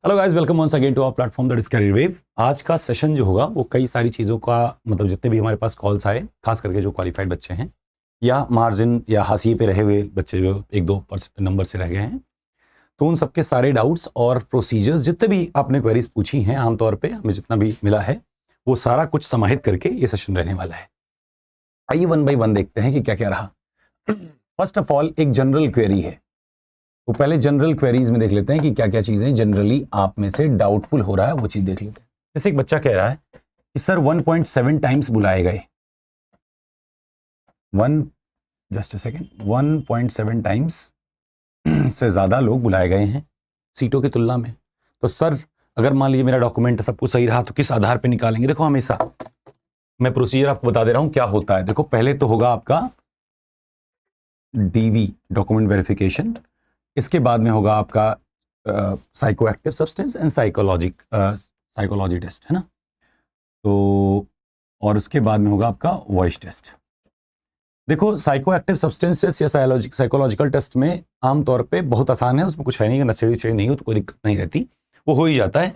Hello guys, welcome once again to our platform that is career wave. आज का session जो होगा वो कई सारी चीज़ों का मतलब जितने भी हमारे पास कॉल्स आए, खास करके जो क्वालिफाइड बच्चे हैं या मार्जिन या हाशिए पे रहे हुए बच्चे जो 1-2 नंबर से रह गए हैं, तो उन सबके सारे डाउट्स और प्रोसीजर्स जितने भी आपने क्वेरीज पूछी हैं, आमतौर पे हमें जितना भी मिला है वो सारा कुछ समाहित करके ये सेशन रहने वाला है। आइए वन बाई वन देखते हैं कि क्या क्या रहा। फर्स्ट ऑफ ऑल एक जनरल क्वेरी है, तो पहले जनरल क्वेरीज में देख लेते हैं कि क्या क्या चीजें जनरली आप में से डाउटफुल हो रहा है, वो चीज देख लेते हैं। जैसे एक बच्चा कह रहा है कि सर 1.7 टाइम्स बुलाए गए, 1.7 टाइम्स से ज्यादा लोग बुलाए गए हैं सीटों की तुलना में। तो सर अगर मान लीजिए मेरा डॉक्यूमेंट सब कुछ सही रहा तो किस आधार पे निकालेंगे? देखो, हमेशा मैं प्रोसीजर आपको बता दे रहा हूं क्या होता है। देखो, पहले तो होगा आपका डीवी, डॉक्यूमेंट वेरिफिकेशन। इसके बाद में होगा आपका psycho active substance and psychology test, है ना। तो और उसके बाद में होगा आपका वॉइस टेस्ट। देखो, साइको एक्टिव सब्सटेंसेस या साइकोलॉजिकल टेस्ट में आमतौर पे बहुत आसान है, उसमें कुछ है नहीं, नशेड़ी उछेड़ी नहीं हो तो कोई दिक्कत नहीं रहती, वो हो ही जाता है।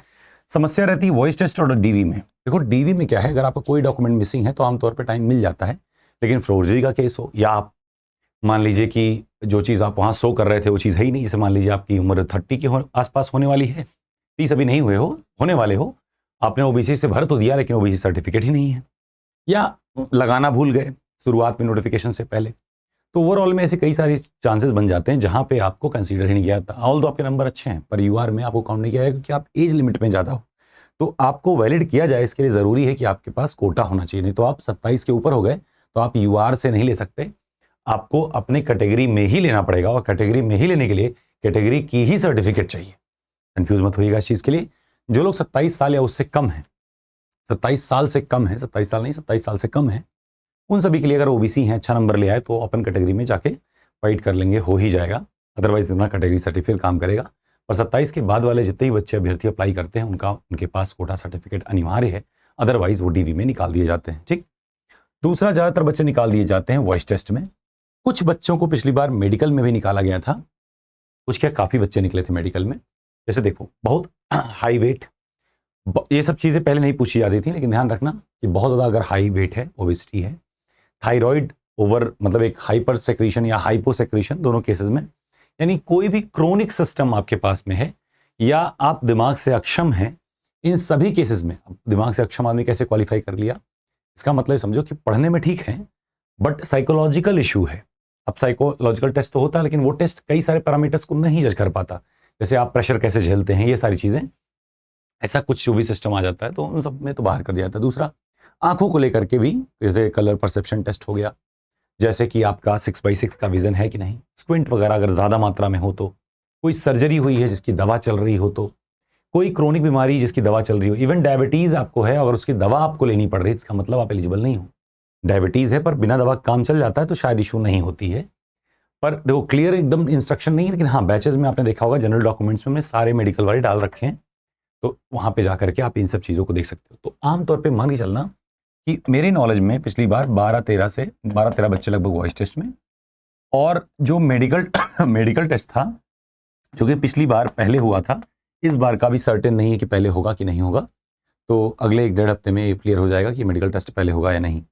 समस्या रहती है वॉइस टेस्ट और डीवी में। देखो, डीवी में क्या है, अगर आपका कोई डॉक्यूमेंट मिसिंग है तो आमतौर पर टाइम मिल जाता है, लेकिन फॉर्जरी का केस हो या आप मान लीजिए कि जो चीज़ आप वहाँ शो कर रहे थे वो चीज़ है ही नहीं, जैसे मान लीजिए आपकी उम्र 30 के आसपास होने वाली है, 30 अभी नहीं हुए हो, होने वाले हो, आपने ओबीसी से भर तो दिया लेकिन ओबीसी सर्टिफिकेट ही नहीं है, या लगाना भूल गए शुरुआत में नोटिफिकेशन से पहले, तो ओवरऑल में ऐसे कई सारे चांसेस बन जाते हैं जहाँ पे आपको कंसीडर ही नहीं किया जाता। ऑल दो आपके नंबर अच्छे हैं पर यूआर में आपको काउंट नहीं किया जाएगा क्योंकि आप एज लिमिट में ज़्यादा हो, तो आपको वैलिड किया जाए इसके लिए ज़रूरी है कि आपके पास कोटा होना चाहिए। नहीं तो आप 27 के ऊपर हो गए तो आप यूआर से नहीं ले सकते, आपको अपने कैटेगरी में ही लेना पड़ेगा, और कैटेगरी में ही लेने के लिए कैटेगरी की ही सर्टिफिकेट चाहिए। कंफ्यूज मत होइएगा इस चीज़ के लिए। जो लोग 27 साल या उससे कम हैं, 27 साल से कम है, 27 साल नहीं 27 साल से कम है, उन सभी के लिए अगर ओबीसी हैं, अच्छा नंबर ले आए तो अपन कैटेगरी में जाके फाइट कर लेंगे, हो ही जाएगा। अदरवाइज अपना कैटेगरी सर्टिफिकेट काम करेगा। और 27 के बाद वाले जितने भी बच्चे अभ्यर्थी अप्लाई करते हैं उनके पास कोटा सर्टिफिकेट अनिवार्य है, अदरवाइज वो डीवी में निकाल दिए जाते हैं। ठीक, दूसरा, ज़्यादातर बच्चे निकाल दिए जाते हैं वॉइस टेस्ट में। कुछ बच्चों को पिछली बार मेडिकल में भी निकाला गया था, कुछ क्या काफ़ी बच्चे निकले थे मेडिकल में। जैसे देखो, बहुत हाई वेट, ये सब चीज़ें पहले नहीं पूछी जाती थी, लेकिन ध्यान रखना कि बहुत ज़्यादा अगर हाई वेट है, ओबेसिटी है, थायराइड ओवर मतलब एक हाइपर सेक्रीशन या हाइपो सेक्रीशन, दोनों केसेस में, यानी कोई भी क्रोनिक सिस्टम आपके पास में है या आप दिमाग से अक्षम हैं, इन सभी केसेस में दिमाग से अक्षम आदमी कैसे क्वालिफाई कर लिया? इसका मतलब समझो कि पढ़ने में ठीक है बट साइकोलॉजिकल इशू है। अब साइकोलॉजिकल टेस्ट तो होता है लेकिन वो टेस्ट कई सारे पैरामीटर्स को नहीं जज कर पाता, जैसे आप प्रेशर कैसे झेलते हैं, ये सारी चीज़ें, ऐसा कुछ जो भी सिस्टम आ जाता है तो उन सब में तो बाहर कर दिया जाता है। दूसरा, आंखों को लेकर के भी, जैसे कलर परसेप्शन टेस्ट हो गया, जैसे कि आपका 6x6 का विजन है कि नहीं, स्क्विंट वगैरह अगर ज़्यादा मात्रा में हो तो, कोई सर्जरी हुई है जिसकी दवा चल रही हो तो, कोई क्रोनिक बीमारी जिसकी दवा चल रही हो, इवन डायबिटीज़ आपको है अगर उसकी दवा आपको लेनी पड़ रही है, इसका मतलब आप एलिजिबल नहीं हो। डायबिटीज़ है पर बिना दवा काम चल जाता है तो शायद इशू नहीं होती है। पर देखो, क्लियर एकदम इंस्ट्रक्शन नहीं है, लेकिन हाँ बैचेज में आपने देखा होगा जनरल डॉक्यूमेंट्स में हमने सारे मेडिकल वाले डाल रखे हैं, तो वहाँ पे जा करके आप इन सब चीज़ों को देख सकते हो। तो आमतौर पे मान के चलना कि मेरे नॉलेज में पिछली बार 12-13 बच्चे लगभग वॉइस टेस्ट में, और जो मेडिकल मेडिकल टेस्ट था जो कि पिछली बार पहले हुआ था, इस बार का भी सर्टेन नहीं है कि पहले होगा कि नहीं होगा, तो अगले 1-1.5 हफ्ते में ये क्लियर हो जाएगा कि मेडिकल टेस्ट पहले होगा या नहीं।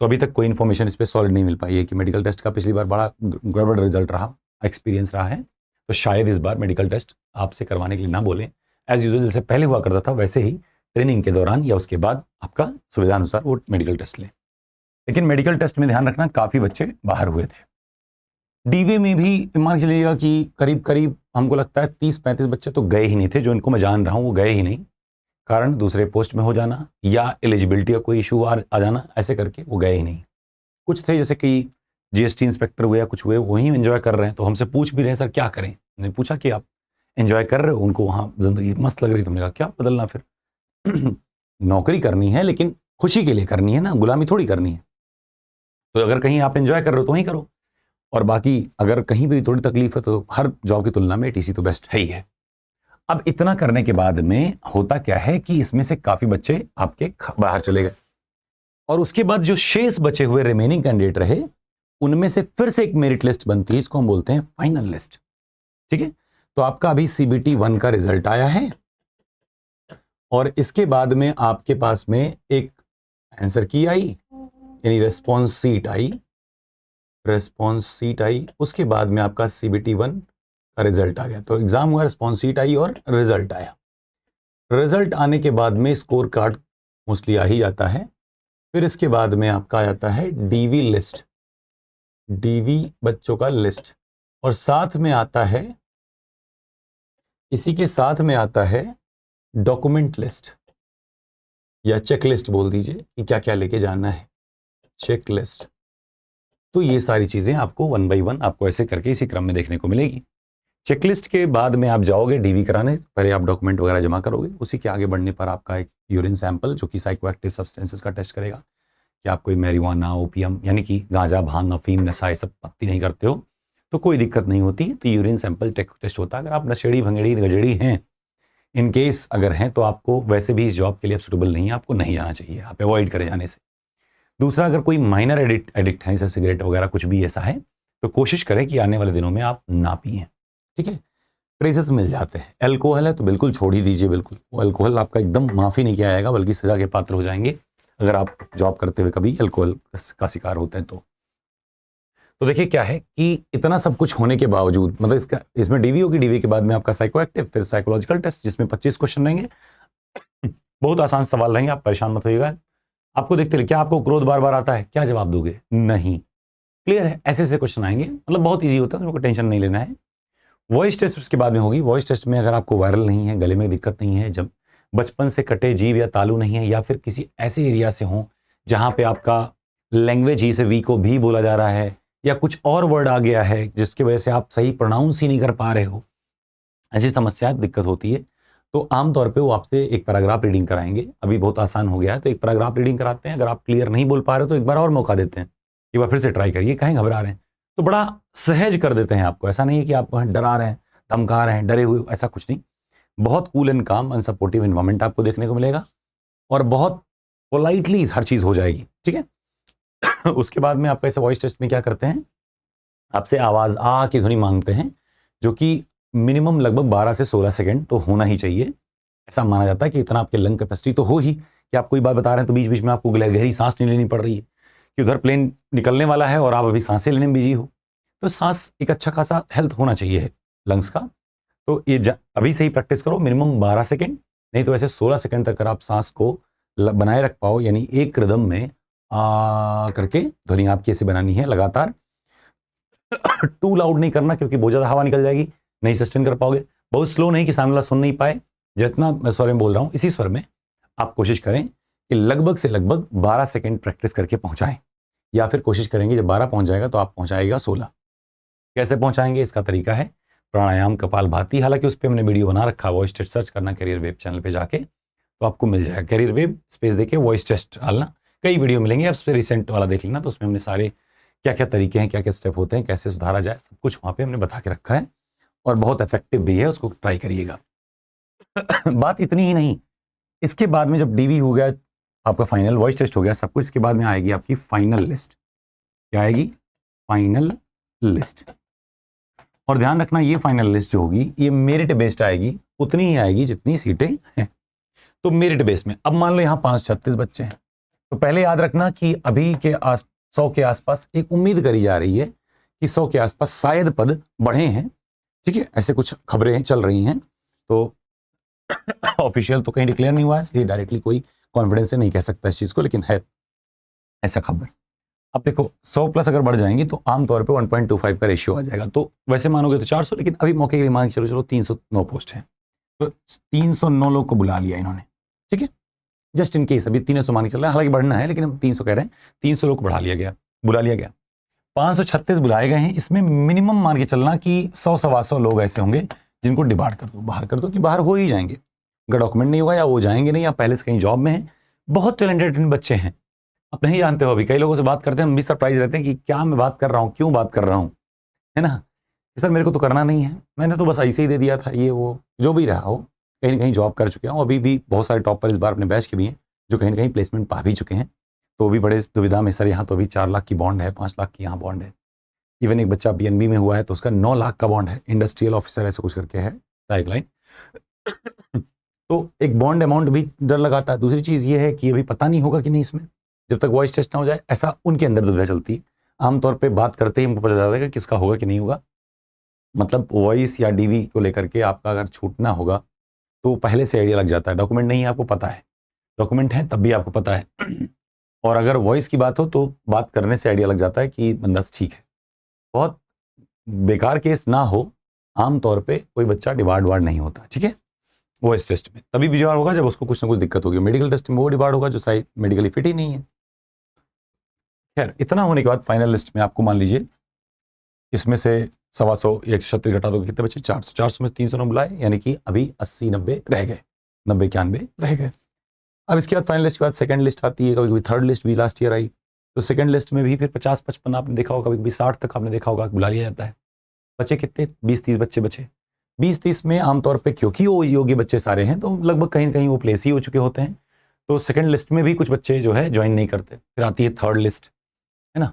तो अभी तक कोई इन्फॉर्मेशन इस पर सॉलिड नहीं मिल पाई है कि मेडिकल टेस्ट का पिछली बार बड़ा गड़बड़ रिजल्ट रहा, एक्सपीरियंस रहा है, तो शायद इस बार मेडिकल टेस्ट आपसे करवाने के लिए ना बोलें। एज यूजुअल जैसे पहले हुआ करता था वैसे ही ट्रेनिंग के दौरान या उसके बाद आपका सुविधा अनुसार वो मेडिकल टेस्ट लें। लेकिन मेडिकल टेस्ट में ध्यान रखना काफ़ी बच्चे बाहर हुए थे। डीवी में भी मान के चलिएगा कि करीब करीब हमको लगता है 30-35 बच्चे तो गए ही नहीं थे, जो इनको मैं जान रहा हूँ वो गए ही नहीं, कारण दूसरे पोस्ट में हो जाना या एलिजिबिलिटी का कोई इशू आ जाना, ऐसे करके वो गए ही नहीं। कुछ थे जैसे कि जीएसटी इंस्पेक्टर हुए या कुछ हुए, वहीं एंजॉय कर रहे हैं, तो हमसे पूछ भी रहे हैं सर क्या करें। मैंने पूछा कि आप एंजॉय कर रहे हो, उनको वहाँ ज़िंदगी मस्त लग रही, तुमने कहा क्या बदलना फिर नौकरी करनी है लेकिन खुशी के लिए करनी है ना, गुलामी थोड़ी करनी है। तो अगर कहीं आप एंजॉय कर रहे हो तो वहीं करो, और बाकी अगर कहीं भी थोड़ी तकलीफ है तो हर जॉब की तुलना में टीसी तो बेस्ट है ही है। अब इतना करने के बाद में होता क्या है कि इसमें से काफ़ी बच्चे आपके बाहर चले गए, और उसके बाद जो शेष बचे हुए रिमेनिंग कैंडिडेट रहे उनमें से फिर से एक मेरिट लिस्ट बनती है, इसको हम बोलते हैं फाइनल लिस्ट। ठीक है, तो आपका अभी CBT 1 का रिजल्ट आया है, और इसके बाद में आपके पास में एक आंसर की आई, यानी रेस्पॉन्स सीट आई, रेस्पॉन्स सीट आई। उसके बाद में आपका CBT 1 का रिजल्ट आ गया। तो एग्जाम हुआ, रेस्पॉन्स सीट आई और रिजल्ट आया। रिजल्ट आने के बाद में स्कोर कार्ड मोस्टली आ ही जाता है। फिर इसके बाद में आपका आ जाता है DV लिस्ट, DV बच्चों का लिस्ट, और साथ में आता है, इसी के साथ में आता है डॉक्यूमेंट लिस्ट या चेक लिस्ट बोल दीजिए कि क्या क्या लेके जाना है, चेक लिस्ट। तो ये सारी चीजें आपको 1 बाई 1 आपको ऐसे करके इसी क्रम में देखने को मिलेगी। चेकलिस्ट के बाद में आप जाओगे DV कराने, पहले आप डॉक्यूमेंट वगैरह जमा करोगे। उसी के आगे बढ़ने पर आपका एक यूरिन सैंपल जो कि साइकोएक्टिव सब्सटेंसेस का टेस्ट करेगा कि आप कोई मैरिजुआना, ओपियम यानी कि गांजा, भांग, अफीम, नशा ये सब पत्ती नहीं करते हो तो कोई दिक्कत नहीं होती। तो यूरिन सैंपल टेस्ट होता है। अगर आप नशेड़ी, भंगेड़ी, गजेड़ी हैं, इन केस अगर हैं, तो आपको वैसे भी इस जॉब के लिए आप सूटेबल नहीं है, आपको नहीं जाना चाहिए, आप अवॉइड करें जाने से। दूसरा, अगर कोई माइनर एडिक्ट है, जैसे सिगरेट वगैरह कुछ भी ऐसा है, तो कोशिश करें कि आने वाले दिनों में आप ना पिएं, ठीक है। ट्रेसेस मिल जाते हैं। अल्कोहल है तो बिल्कुल छोड़ ही दीजिए, बिल्कुल। वो अल्कोहल आपका एकदम माफ़ी नहीं किया जाएगा, बल्कि सजा के पात्र हो जाएंगे अगर आप जॉब करते हुए कभी अल्कोहल का शिकार होते हैं तो देखिए क्या है कि इतना सब कुछ होने के बावजूद, मतलब इसमें DV होगी, DV के बाद में आपका साइकोएक्टिव, फिर साइकोलॉजिकल टेस्ट जिसमें 25 क्वेश्चन रहेंगे। बहुत आसान सवाल रहेंगे, आप परेशान मत होइएगा। आपको देखते रहिए, क्या आपको क्रोध बार बार आता है, क्या जवाब दोगे? नहीं। क्लियर है? ऐसे ऐसे क्वेश्चन आएंगे, मतलब बहुत ईजी होता है, तुमको टेंशन नहीं लेना है। वॉइस टेस्ट उसके बाद में होगी। वॉइस टेस्ट में अगर आपको वायरल नहीं है, गले में दिक्कत नहीं है, जब बचपन से कटे जीव या तालू नहीं है, या फिर किसी ऐसे एरिया से हो जहां पे आपका लैंग्वेज ही से वी को भी बोला जा रहा है, या कुछ और वर्ड आ गया है जिसकी वजह से आप सही प्रोनाउंस ही नहीं कर पा रहे हो, ऐसी समस्या दिक्कत होती है, तो आमतौर पे वो आपसे एक पैराग्राफ रीडिंग कराएंगे। अभी बहुत आसान हो गया है, तो एक पैराग्राफ रीडिंग कराते हैं। अगर आप क्लियर नहीं बोल पा रहे हो तो एक बार और मौका देते हैं, एक बार फिर से ट्राई करिए, कहीं घबरा रहे हैं। तो बड़ा सहज कर देते हैं आपको। ऐसा नहीं है कि आप डरा रहे हैं, धमका रहे हैं, डरे हुए, ऐसा कुछ नहीं। बहुत कूल एंड काम एंड सपोर्टिव एनवायरनमेंट आपको देखने को मिलेगा, और बहुत पोलाइटली हर चीज़ हो जाएगी, ठीक है। उसके बाद में आपका ऐसे वॉइस टेस्ट में क्या करते हैं, आपसे आवाज़ आ की ध्वनि मांगते हैं, जो कि मिनिमम लगभग 12 से 16 सेकंड तो होना ही चाहिए। ऐसा माना जाता है कि इतना आपके लंग कैपेसिटी तो हो ही, कि आप कोई बात बता रहे हैं तो बीच बीच में आपको गहरी सांस नहीं लेनी पड़ रही है, कि उधर प्लेन निकलने वाला है और आप अभी सांसें लेने में बिजी हो। तो सांस एक अच्छा खासा हेल्थ होना चाहिए लंग्स का। तो ये अभी से ही प्रैक्टिस करो, मिनिमम 12 सेकंड, नहीं तो ऐसे 16 सेकंड तक अगर आप सांस को बनाए रख पाओ, यानी एक रिदम में आ करके ध्वनि आपकी ऐसे बनानी है लगातार। टू लाउड नहीं करना, क्योंकि बहुत ज़्यादा हवा निकल जाएगी, नहीं सस्टेन कर पाओगे। बहुत स्लो नहीं कि सामने वाला सुन नहीं पाए। जितना मैं स्वर में बोल रहा हूँ, इसी स्वर में आप कोशिश करें कि लगभग से लगभग 12 सेकंड प्रैक्टिस करके पहुंचाएं, या फिर कोशिश करेंगे जब 12 पहुंच जाएगा तो आप पहुंचाएगा 16। कैसे पहुंचाएंगे? इसका तरीका है प्राणायाम, कपालभाति। हालांकि उस पर हमने वीडियो बना रखा, वॉइस टेस्ट सर्च करना कैरियर वेब चैनल पे जाके, तो आपको मिल जाएगा। कैरियर वेब स्पेस देके वॉइस टेस्ट डालना, कई वीडियो मिलेंगे। आप उस पर रिसेंट वाला देख लेना, तो उसमें हमने सारे क्या क्या तरीके हैं, क्या क्या स्टेप होते हैं, कैसे सुधारा जाए, सब कुछ वहाँ पे हमने बता के रखा है, और बहुत इफेक्टिव भी है, उसको ट्राई करिएगा। बात इतनी ही नहीं, इसके बाद में जब DV हो गया, आपका फाइनल वॉइस टेस्ट हो गया, सब कुछ, इसके बाद में आएगी आपकी फाइनल लिस्ट। क्या आएगी? Final list. और ध्यान रखना, ये फाइनल लिस्ट जो होगी ये मेरिट बेस्ड आएगी, उतनी ही आएगी जितनी सीटें हैं। तो मेरिट बेस में अब मान लो यहाँ 536 बच्चे हैं, तो पहले याद रखना कि अभी के 100 के आसपास एक उम्मीद करी जा रही है कि 100 के आसपास शायद पद बढ़े हैं, ठीक है। ऐसे कुछ खबरें चल रही हैं, तो ऑफिशियल तो कहीं डिक्लेयर नहीं हुआ है, इसलिए डायरेक्टली कोई कॉन्फिडेंस से नहीं कह सकता इस चीज़ को, लेकिन है ऐसा खबर। अब देखो 100 प्लस अगर बढ़ जाएंगी तो आमतौर पे 1.25 का रेशियो आ जाएगा। तो वैसे मानोगे तो 400, लेकिन अभी मौके के लिए मान के चलो 309 पोस्ट है, तो 309 लोग को बुला लिया इन्होंने, ठीक है। जस्ट इन केस अभी 300 मान के चल रहा है, हालांकि बढ़ना है, लेकिन हम 300 कह रहे हैं। 300 लोग को बुला लिया गया। 536 बुलाए गए हैं। इसमें मिनिमम मान के चलना कि 100-125 लोग ऐसे होंगे जिनको डिबार कर दो, बाहर कर दो, कि बाहर हो ही जाएंगे। अगर डॉक्यूमेंट नहीं होगा या वो जाएंगे नहीं, या पहले से कहीं जॉब में है। बहुत टैलेंटेड बच्चे हैं, आप नहीं जानते हो। अभी कई लोगों से बात करते हैं, हम भी सरप्राइज रहते हैं कि क्या मैं बात कर रहा हूँ, क्यों बात कर रहा हूँ, है ना। सर मेरे को तो करना नहीं है, मैंने तो बस ऐसे ही दे दिया था, ये वो जो भी रहा हो, कहीं ना कहीं जॉब कर चुके हूँ। अभी भी बहुत सारे टॉपर इस बार अपने बैच के भी हैं जो कहीं ना कहीं प्लेसमेंट पा भी चुके हैं, तो भी बड़े दुविधा में, सर यहाँ तो अभी 4 लाख की बॉन्ड है, 5 लाख की यहाँ बॉन्ड है। इवन एक बच्चा PNB में हुआ है तो उसका 9 लाख का बॉन्ड है, इंडस्ट्रियल ऑफिसर ऐसा कुछ करके है टाइप लाइन। तो एक बॉन्ड अमाउंट भी डर लगाता है। दूसरी चीज़ ये है कि अभी पता नहीं होगा कि नहीं इसमें, जब तक वॉइस टेस्ट ना हो जाए, ऐसा उनके अंदर दुविधा चलती है। आमतौर पे बात करते ही हमको पता चलता है कि किसका होगा कि नहीं होगा। मतलब वॉइस या डीवी को लेकर के आपका अगर छूटना होगा तो पहले से आइडिया लग जाता है। डॉक्यूमेंट नहीं है आपको पता है, डॉक्यूमेंट है तब भी आपको पता है और अगर वॉइस की बात हो तो बात करने से आइडिया लग जाता है कि बंदा ठीक है। बहुत बेकार केस ना हो, आमतौर पे कोई बच्चा डिबार्ड वार्ड नहीं होता, ठीक है। वॉइस टेस्ट में तभी डिबार्ड होगा जब उसको कुछ ना कुछ दिक्कत होगी। मेडिकल टेस्ट में वो डिबार्ड होगा जो शायद मेडिकली फिट ही नहीं है। खैर, इतना होने के बाद फाइनल लिस्ट में आपको मान लीजिए इसमें से 125 136 घटा दो कितने बचे, 400। 400 में 300 बुलाए, यानी कि अभी 80 90 रह गए, 90 91 रह गए। अब इसके बाद फाइनल लिस्ट के बाद सेकंड लिस्ट आती है, कभी कभी थर्ड लिस्ट भी लास्ट ईयर आई। तो सेकंड लिस्ट में भी फिर 50 55 आपने देखा होगा, कभी कभी 60 तक आपने देखा होगा बुला लिया जाता है। बचे कितने, 20 30 बच्चे बचे। 20 30 में आमतौर पे क्योंकि वो योग्य बच्चे सारे हैं तो लगभग कहीं ना कहीं वो प्लेस ही हो चुके होते हैं। तो सेकंड लिस्ट में भी कुछ बच्चे जो है ज्वाइन नहीं करते। फिर आती है थर्ड लिस्ट, है ना।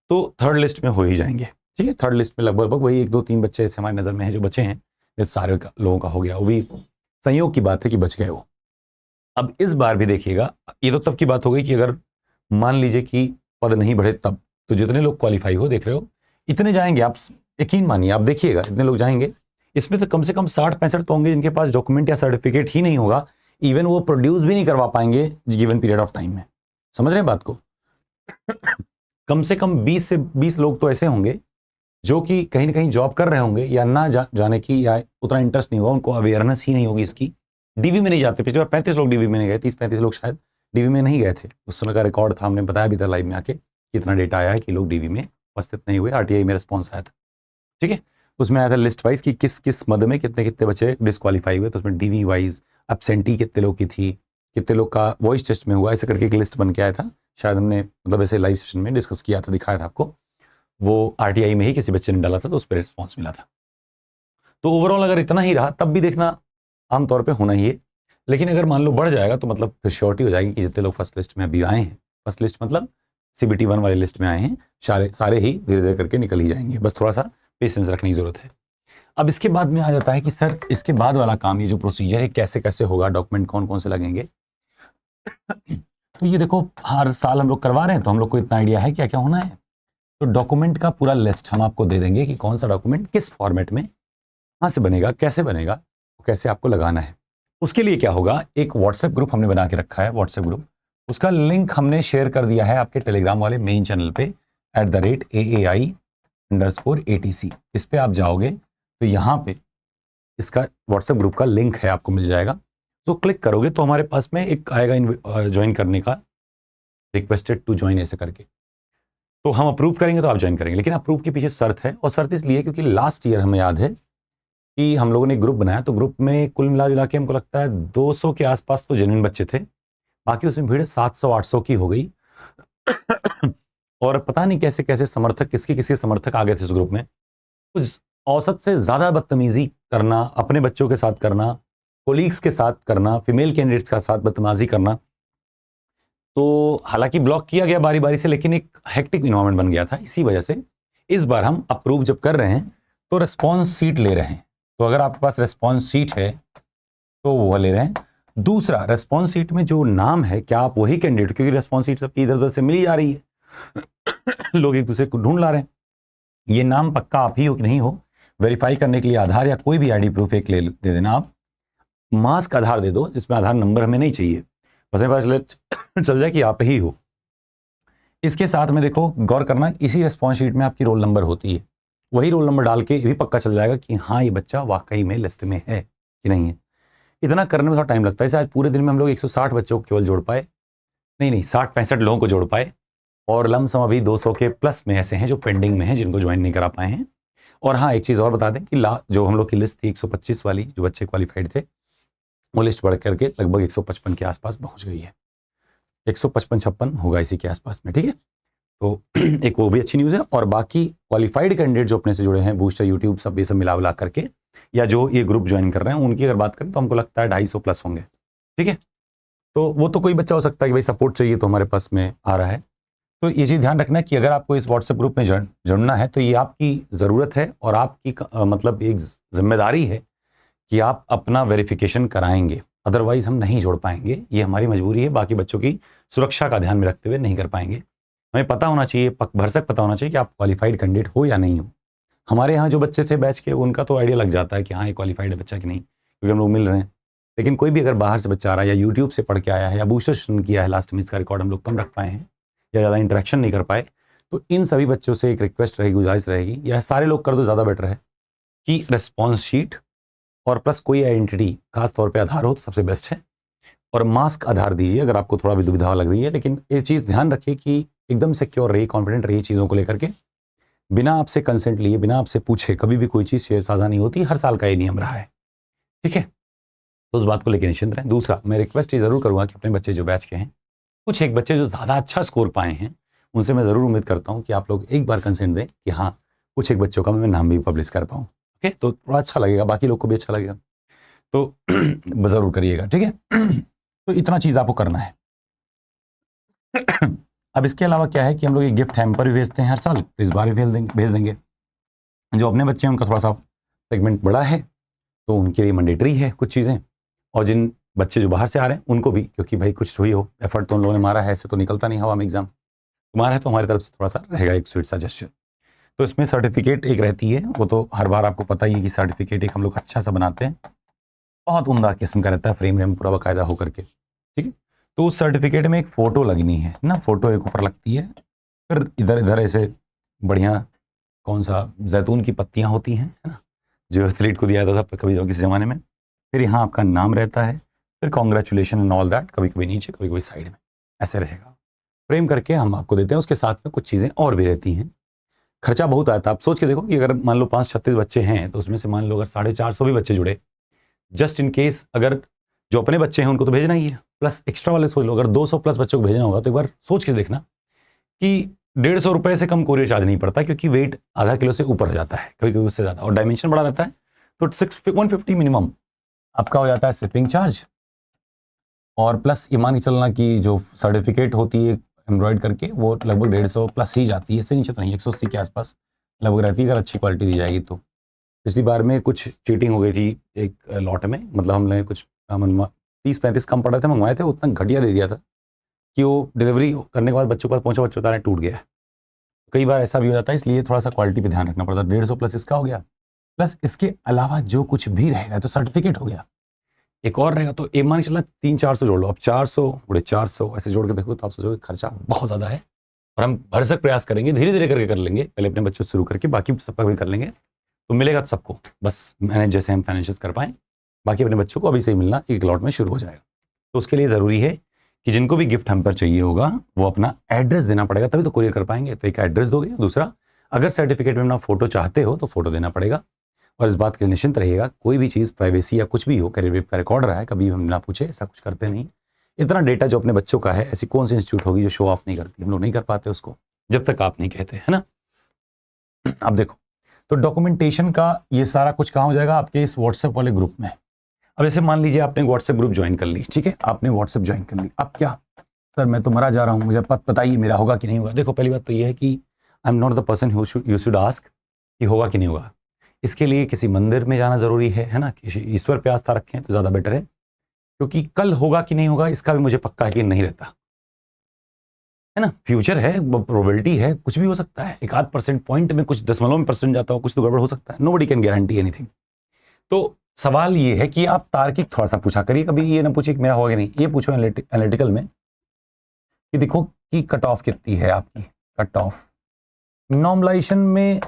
तो थर्ड लिस्ट में हो ही जाएंगे, ठीक है। थर्ड लिस्ट में लगभग वही 1 2 3 बच्चे ऐसे हमारी नज़र में हैं जो बचे हैं। ये सारे लोगों का हो गया, वो भी संयोग की बात है कि बच गए वो। अब इस बार भी देखिएगा, ये तो तब की बात हो गई कि अगर मान लीजिए कि पद नहीं बढ़े तब, तो जितने लोग क्वालिफाई हो, देख रहे हो इतने जाएंगे। आप यकीन मानिए, आप देखिएगा इतने लोग जाएंगे। इसमें तो कम से कम 60 65 तो होंगे जिनके पास डॉक्यूमेंट या सर्टिफिकेट ही नहीं होगा, इवन वो प्रोड्यूस भी नहीं करवा पाएंगे गिवन पीरियड ऑफ टाइम में। समझ रहे हैं बात को कम से कम 20 से 20 लोग तो ऐसे होंगे जो कि कहीं ना कहीं जॉब कर रहे होंगे या ना जाने की, या उतना इंटरेस्ट नहीं होगा, उनको अवेयरनेस ही नहीं होगी इसकी। डीवी में नहीं जाते। पिछली बार 35 लोग डीवी में नहीं गए, 30 35 लोग शायद डीवी में नहीं गए थे। उस समय का रिकॉर्ड था, हमने बताया भी था लाइव में आके कितना डेटा आया है कि लोग डीवी में उपस्थित नहीं हुए। आरटीआई में रिस्पॉन्स आया था, ठीक है। उसमें आया था लिस्ट वाइज कि किस किस मद में कितने कितने बच्चे डिस्क्वालीफाई हुए। तो उसमें डीवी वाइज एब्सेंटी कितने लोग की थी, कितने लोग का वॉइस टेस्ट में हुआ, ऐसे करके एक लिस्ट बन के आया था। शायद हमने मतलब ऐसे लाइव सेशन में डिस्कस किया था, दिखाया था आपको। वो आरटीआई में ही किसी बच्चे ने डाला था तो उस पर रिस्पॉन्स मिला था। तो ओवरऑल अगर इतना ही रहा तब भी देखना आमतौर पे होना ही है। लेकिन अगर मान लो बढ़ जाएगा तो मतलब फिर श्योरिटी हो जाएगी कि जितने लोग फर्स्ट लिस्ट में अभी आए हैं, फर्स्ट लिस्ट मतलब CBT 1 वाली लिस्ट में आए हैं, सारे ही धीरे धीरे करके निकल ही जाएंगे। बस थोड़ा सा पेशेंस रखने की जरूरत है। अब इसके बाद में आ जाता है कि सर इसके बाद वाला काम, ये जो प्रोसीजर है कैसे कैसे होगा, डॉक्यूमेंट कौन कौन से लगेंगे। तो ये देखो हर साल हम लोग करवा रहे हैं तो हम लोग को इतना आइडिया है क्या क्या होना है। तो डॉक्यूमेंट का पूरा लिस्ट हम आपको दे देंगे कि कौन सा डॉक्यूमेंट किस फॉर्मेट में कहाँ से बनेगा, कैसे बनेगा, कैसे आपको लगाना है। उसके लिए क्या होगा, एक व्हाट्सएप ग्रुप हमने बना के रखा है, व्हाट्सएप ग्रुप। उसका लिंक हमने शेयर कर दिया है आपके टेलीग्राम वाले मेन चैनल पे @AAI_ATC। इस पे आप जाओगे तो यहाँ पे इसका व्हाट्सएप ग्रुप का लिंक है, आपको मिल जाएगा। तो क्लिक करोगे तो हमारे पास में एक आएगा ज्वाइन करने का, रिक्वेस्टेड टू ज्वाइन ऐसे करके। तो हम अप्रूव करेंगे तो आप ज्वाइन करेंगे। लेकिन अप्रूव के पीछे शर्त है, और शर्त इसलिए क्योंकि लास्ट ईयर हमें याद है कि हम लोगों ने ग्रुप बनाया तो ग्रुप में कुल मिला जुला के हमको लगता है 200 के आसपास तो जेन्युइन बच्चे थे। बाकी उसमें भीड़ 700 800 की हो गई और पता नहीं कैसे कैसे समर्थक, किसके समर्थक आ गए थे उस ग्रुप में। कुछ औसत से ज़्यादा बदतमीजी करना, अपने बच्चों के साथ करना, कोलीग्स के साथ करना, फीमेल कैंडिडेट्स के साथ बदतमीजी करना। तो हालांकि ब्लॉक किया गया बारी बारी से, लेकिन एक हेक्टिक इन्वायरमेंट बन गया था। इसी वजह से इस बार हम अप्रूव जब कर रहे हैं तो रेस्पॉन्स सीट ले रहे हैं। तो अगर आपके पास रेस्पॉन्स सीट है तो वो ले रहे हैं। दूसरा, रेस्पॉन्स सीट में जो नाम है, क्या आप वही कैंडिडेट, क्योंकि रेस्पॉन्स सीट सबकी इधर उधर से मिली जा रही है लोग एक दूसरे को ढूंढ ला रहे हैं। ये नाम पक्का आप ही हो कि नहीं हो, वेरीफाई करने के लिए आधार या कोई भी आईडी प्रूफ एक दे देना। आप मास्क आधार दे दो जिसमें आधार नंबर हमें नहीं चाहिए, बस मेरे पास चल जाए कि आप ही हो। इसके साथ में देखो गौर करना, इसी रेस्पॉन्स शीट में आपकी रोल नंबर होती है। वही रोल नंबर डाल के भी पक्का चल जाएगा कि हाँ ये बच्चा वाकई में लिस्ट में है कि नहीं है। इतना करने में थोड़ा टाइम लगता है। आज पूरे दिन में हम लोग 160 बच्चों को केवल जोड़ पाए, नहीं 60 65 लोगों को जोड़ पाए, और लमसम अभी 200 के प्लस में ऐसे हैं जो पेंडिंग में हैं, जिनको ज्वाइन नहीं करा पाए हैं। और हाँ, एक चीज़ और बता दें कि जो हम लोग की लिस्ट थी 125 वाली, जो बच्चे क्वालिफाइड थे, वो लिस्ट बढ़ करके लगभग 155 के आसपास पहुंच गई है। 155-56 होगा इसी के आसपास में, ठीक है। तो एक वो भी अच्छी न्यूज़ है। और बाकी क्वालिफाइड कैंडिडेट जो अपने से जुड़े हैं, बूस्टर, यूट्यूब, सब ये सब मिला करके, या जो ये ग्रुप ज्वाइन कर रहे हैं, उनकी अगर बात करें तो हमको लगता है 250 प्लस होंगे, ठीक है। तो वो तो कोई बच्चा हो सकता है कि भाई सपोर्ट चाहिए तो हमारे पास में आ रहा है। तो ये चीज़ ध्यान रखना कि अगर आपको इस व्हाट्सएप ग्रुप में जुड़ना है तो ये आपकी ज़रूरत है और आपकी मतलब एक जिम्मेदारी है कि आप अपना वेरिफिकेशन कराएंगे। अदरवाइज हम नहीं जोड़ पाएंगे, ये हमारी मजबूरी है, बाकी बच्चों की सुरक्षा का ध्यान में रखते हुए नहीं कर पाएंगे। हमें पता होना चाहिए, भरसक पता होना चाहिए कि आप क्वालिफाइड कैंडिडेट हो या नहीं हो। हमारे यहाँ जो बच्चे थे बैच के, उनका तो आइडिया लग जाता है कि हाँ ये क्वालिफाइड है बच्चा कि नहीं, क्योंकि हम लोग मिल रहे हैं। लेकिन कोई भी अगर बाहर से बच्चा आ रहा है या यूट्यूब से पढ़ के आया है या बूस्टर सेशन किया है, लास्ट में इसका रिकॉर्ड हम लोग कम रख पाए हैं या ज़्यादा इंटरेक्शन नहीं कर पाए, तो इन सभी बच्चों से एक रिक्वेस्ट रहेगी, गुजारिश रहेगी, या सारे लोग कर दो ज़्यादा बेटर है, कि रिस्पॉन्स शीट और प्लस कोई आइडेंटिटी खास तौर पे आधार हो तो सबसे बेस्ट है, और मास्क आधार दीजिए अगर आपको थोड़ा भी दुविधा लग रही है। लेकिन ये चीज़ ध्यान रखिए कि एकदम सिक्योर रहिए, कॉन्फिडेंट रहिए चीज़ों को लेकर के, बिना आपसे कंसेंट लिए, बिना आपसे पूछे कभी भी कोई चीज़ शेयर साझा नहीं होती। हर साल का ये नियम रहा है, ठीक है, तो उस बात को लेकर निश्चिंत रहें। दूसरा, मैं रिक्वेस्ट ये ज़रूर करूँगा कि अपने बच्चे जो बैच के हैं, कुछ एक बच्चे जो ज़्यादा अच्छा स्कोर पाए हैं, उनसे मैं ज़रूर उम्मीद करता हूँ कि आप लोग एक बार कंसेंट दें कि हाँ कुछ एक बच्चों का मैं नाम भी पब्लिश कर पाऊँ। ओके, तो थोड़ा अच्छा लगेगा, बाकी लोग को भी अच्छा लगेगा, तो ज़रूर करिएगा, ठीक है। तो इतना चीज़ आपको करना है। अब इसके अलावा क्या है कि हम लोग ये गिफ्ट हैम्पर भी भेजते हैं हर साल, तो इस बार भी भेज देंगे। जो अपने बच्चे हैं उनका थोड़ा सा सेगमेंट बड़ा है, तो उनके लिए मैंडेटरी है कुछ चीज़ें, और जिन बच्चे जो बाहर से आ रहे हैं उनको भी, क्योंकि भाई कुछ हुई हो, एफर्ट तो उन लोगों ने मारा है, ऐसे तो निकलता नहीं हवा में एग्जाम, तुम्हारा है तो हमारी तरफ से थोड़ा सा रहेगा एक स्वीट सजेशन। तो इसमें सर्टिफिकेट एक रहती है, वो तो हर बार आपको पता ही है कि सर्टिफिकेट एक हम लोग अच्छा सा बनाते हैं, बहुत उम्दा किस्म का रहता है, फ्रेम रेम पूरा बाकायदा होकर के, ठीक है। तो उस सर्टिफिकेट में एक फ़ोटो लगनी है ना, फ़ोटो एक ऊपर लगती है, फिर इधर इधर ऐसे बढ़िया कौन सा जैतून की पत्तियां होती हैं, है ना, जो एथलीट को दिया जाता था कभी किसी ज़माने में। फिर यहाँ आपका नाम रहता है, फिर कॉन्ग्रेचुलेशन एंड ऑल दैट, कभी कभी नीचे कभी कभी साइड में ऐसे रहेगा, फ्रेम करके हम आपको देते हैं। उसके साथ में कुछ चीज़ें और भी रहती हैं। खर्चा बहुत आता है, आप सोच के देखो कि अगर मान लो 536 बच्चे हैं, तो उसमें से मान लो अगर 450 भी बच्चे जुड़े, जस्ट इन केस, अगर जो अपने बच्चे हैं उनको तो भेजना ही है, प्लस एक्स्ट्रा वाले सोच लो, अगर 200 प्लस बच्चों को भेजना होगा, तो एक बार सोच के देखना कि 150 रुपये से कम कोरियर चार्ज नहीं पड़ता, क्योंकि वेट आधा किलो से ऊपर हो जाता है, कभी कभी उससे ज़्यादा, और डायमेंशन बड़ा रहता है, तो 150 मिनिमम आपका हो जाता है शिपिंग चार्ज, और प्लस ये मान के चलना कि जो सर्टिफिकेट होती है एम्ब्रॉयड करके, वो लगभग 150 प्लस ही जाती है, इससे नीचे तो नहीं, 180 के आसपास लगभग रहती है, अगर अच्छी क्वालिटी दी जाएगी तो। पिछली बार में कुछ चीटिंग हो गई थी एक लॉट में, मतलब हमने कुछ 30-35 कम पड़ा थे, मंगवाए थे, उतना घटिया दे दिया था कि वो डिलीवरी करने के बाद बच्चों के पास पहुंचा, बच्चों का टूट गया। कई बार ऐसा भी हो जाता है, इसलिए थोड़ा सा क्वालिटी पे ध्यान रखना पड़ता है। 150 प्लस इसका हो गया, प्लस इसके अलावा जो कुछ भी रहेगा, तो सर्टिफिकेट हो गया, एक और रहेगा, तो मान के चलना 300-400 जोड़ लो। अब 400 बड़े 400 ऐसे जोड़ के देखो तो आप सोचोगे खर्चा बहुत ज़्यादा है, और हम भरसक प्रयास करेंगे, धीरे धीरे करके कर लेंगे, पहले अपने बच्चों से शुरू करके बाकी सबका भी कर लेंगे, तो मिलेगा तो सबको, बस मैनेज जैसे हम फाइनेंशियल कर पाएँ, बाकी अपने बच्चों को अभी से ही मिलना एक लॉट में शुरू हो जाएगा। तो उसके लिए ज़रूरी है कि जिनको भी गिफ्ट हम पर चाहिए होगा, वो अपना एड्रेस देना पड़ेगा, तभी तो कुरियर कर पाएंगे। तो एक एड्रेस दोगे, दूसरा अगर सर्टिफिकेट में अपना फोटो चाहते हो तो फोटो देना पड़ेगा, और इस बात के लिए निश्चिंत रहिएगा, कोई भी चीज़ प्राइवेसी या कुछ भी हो, करियर वेब का रिकॉर्ड रहा है, कभी हम ना पूछे, ऐसा कुछ करते नहीं। इतना डेटा जो अपने बच्चों का है, ऐसी कौन सी इंस्टीट्यूट होगी जो शो ऑफ नहीं करती, हम लोग नहीं कर पाते उसको, जब तक आप नहीं कहते, है ना। अब देखो, तो डॉक्यूमेंटेशन का ये सारा कुछ कहाँ हो जाएगा, आपके इस व्हाट्सएप वाले ग्रुप में। अब ऐसे मान लीजिए आपने व्हाट्सएप ग्रुप ज्वाइन कर ली, ठीक है, आपने व्हाट्सएप ज्वाइन कर ली, अब क्या सर मैं तो मरा जा रहा हूँ, मुझे बताइए मेरा होगा कि नहीं होगा। देखो, पहली बात तो ये है कि I am not the person you should ask कि होगा कि नहीं होगा। इसके लिए किसी मंदिर में जाना जरूरी है ना, किसी ईश्वर पे आस्था रखें तो ज़्यादा बेटर है, क्योंकि कल होगा कि नहीं होगा इसका भी मुझे पक्का यकीन नहीं रहता, है ना। फ्यूचर है, प्रोबेबिलिटी है, कुछ भी हो सकता है, एक आध परसेंट पॉइंट में कुछ दशमलव में परसेंट जाता हो, कुछ तो गड़बड़ हो सकता है, नोबडी कैन गारंटी एनीथिंग। तो सवाल ये है कि आप तार्किक थोड़ा सा पूछा करिए, कभी ये ना पूछिए कि मेरा होगा कि नहीं, ये पूछो एनालिटिकल में कि देखो कि कट ऑफ कितनी है आपकी, कट ऑफ नॉर्मलाइजेशन में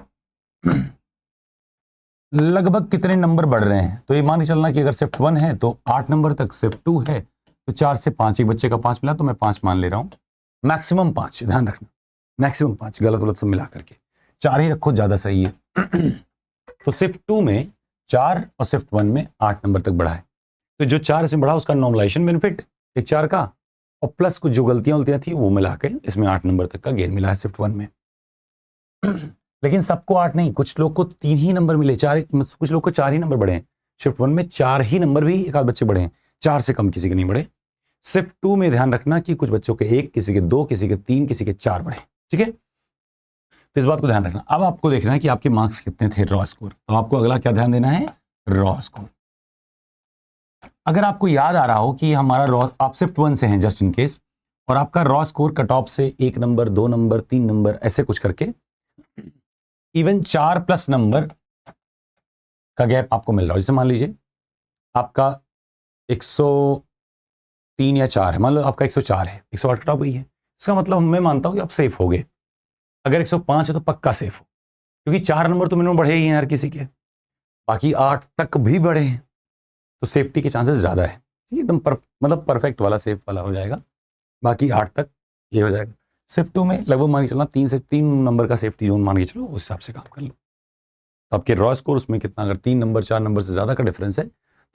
लगभग कितने नंबर बढ़ रहे हैं। तो ये मान के चलना कि अगर शिफ्ट 1 है तो 8 नंबर तक, शिफ्ट 2 है तो 4 से 5, एक बच्चे का 5 मिला तो मैं 5 मान ले रहा हूँ, मैक्सिमम 5, ध्यान रखना, मैक्सिमम 5, गलत गलत सब मिला करके 4 ही रखो, ज़्यादा सही है। तो शिफ्ट 2 में 4 और शिफ्ट 1 में 8 नंबर तक बढ़ा है, तो जो 4 से बढ़ा उसका नॉर्मलाइजेशन बेनिफिट एक 4 का, और प्लस कुछ जो गलतियां थी वो मिला के इसमें 8 नंबर तक का गेन मिला है शिफ्ट 1 में। लेकिन सबको 8 नहीं, कुछ लोग को 3 ही नंबर मिले, 4, कुछ लोग को 4 ही नंबर बढ़े हैं। शिफ्ट 1 में 4 ही नंबर भी एक आध बच्चे बढ़े हैं, 4 से कम किसी के नहीं बढ़े। शिफ्ट 2 में ध्यान रखना कि कुछ बच्चों के 1, किसी के 2, किसी के 3, किसी के 4 बढ़े, ठीक है। तो इस बात को ध्यान रखना। अब आपको देखना है कि आपके मार्क्स कितने थे, रॉ स्कोर। तो आपको अगला क्या ध्यान देना है, रॉ स्कोर। अगर आपको याद आ रहा हो कि हमारा रॉ, आप शिफ्ट 1 से हैं जस्ट इन केस, और आपका रॉ स्कोर कट ऑफ से 1 नंबर, 2 नंबर, 3 नंबर ऐसे कुछ करके इवन 4+ नंबर का गैप आपको मिल रहा है। जैसे मान लीजिए आपका 103 या 4 है, मान लो आपका 104 है, 108 कट ऑफ गई है, इसका मतलब मैं मानता हूं कि आप सेफ हो गए। अगर 105 है तो पक्का सेफ हो, क्योंकि 4 नंबर तो मिनिमम बढ़े ही हैं हर किसी के, बाकी 8 तक भी बढ़े हैं, तो सेफ्टी के चांसेस ज़्यादा है। एकदम मतलब परफेक्ट वाला सेफ वाला हो जाएगा, बाकी 8 तक ये हो जाएगा। शिफ्ट 2 में लगभग मान के चलना 3 नंबर का सेफ्टी जोन मान के चलो, उस हिसाब से काम कर लो। तो आपके रॉ स्कोर उसमें कितना, अगर 3 नंबर 4 नंबर से ज़्यादा का डिफरेंस है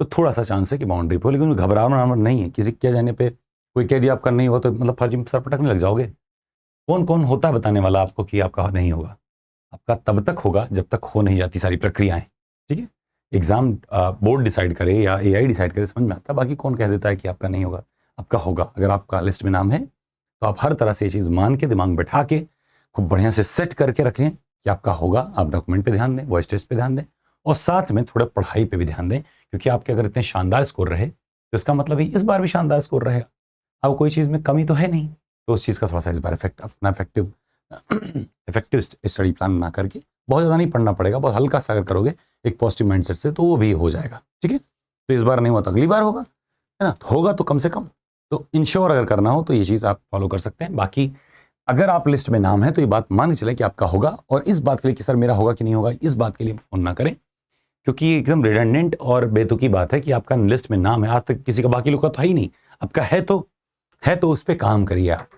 तो थोड़ा सा चांस है कि बाउंड्री पे हो, लेकिन घबराना नहीं है। किसी के जाने पे कोई कह दिया आपका नहीं हुआ तो मतलब फर्जी सर पटकने लग जाओगे। कौन कौन होता है बताने वाला आपको कि आपका नहीं होगा? आपका तब तक होगा जब तक हो नहीं जाती सारी प्रक्रियाएं। ठीक है, एग्जाम बोर्ड डिसाइड करे या AI डिसाइड करे, समझ में आता है। बाकी कौन कह देता है कि आपका नहीं होगा? आपका होगा। अगर आपका लिस्ट में नाम है तो आप हर तरह से ये चीज़ मान के, दिमाग में बैठा के, खूब बढ़िया से सेट करके रखें कि आपका होगा। आप डॉक्यूमेंट पे ध्यान दें, वॉइस टेस्ट पे ध्यान दें, और साथ में थोड़ा पढ़ाई पे भी ध्यान दें, क्योंकि आपके अगर इतने शानदार स्कोर रहे तो इसका मतलब ही इस बार भी शानदार स्कोर रहेगा। अब कोई चीज़ में कमी तो है नहीं, तो उस चीज़ का थोड़ा सा इस बार अपना इफेक्टिव स्टडी प्लान बना करके, बहुत ज़्यादा नहीं पढ़ना पड़ेगा, बहुत हल्का सा अगर करोगे एक पॉजिटिव माइंडसेट से तो वो भी हो जाएगा। ठीक है, तो इस बार नहीं हुआ तो अगली बार होगा, है ना? तो होगा तो कम से कम तो इंश्योर अगर करना हो तो ये चीज़ आप फॉलो कर सकते हैं। बाकी अगर आप लिस्ट में नाम है तो ये बात मान के चले कि आपका होगा, और इस बात के लिए कि सर मेरा होगा कि नहीं होगा, इस बात के लिए फोन ना करें, क्योंकि ये एकदम रिडंडेंट और बेतुकी बात है कि आपका लिस्ट में नाम है, आज तक किसी का बाकी लोग का तो है ही नहीं, आपका है तो उस पर काम करिए। आप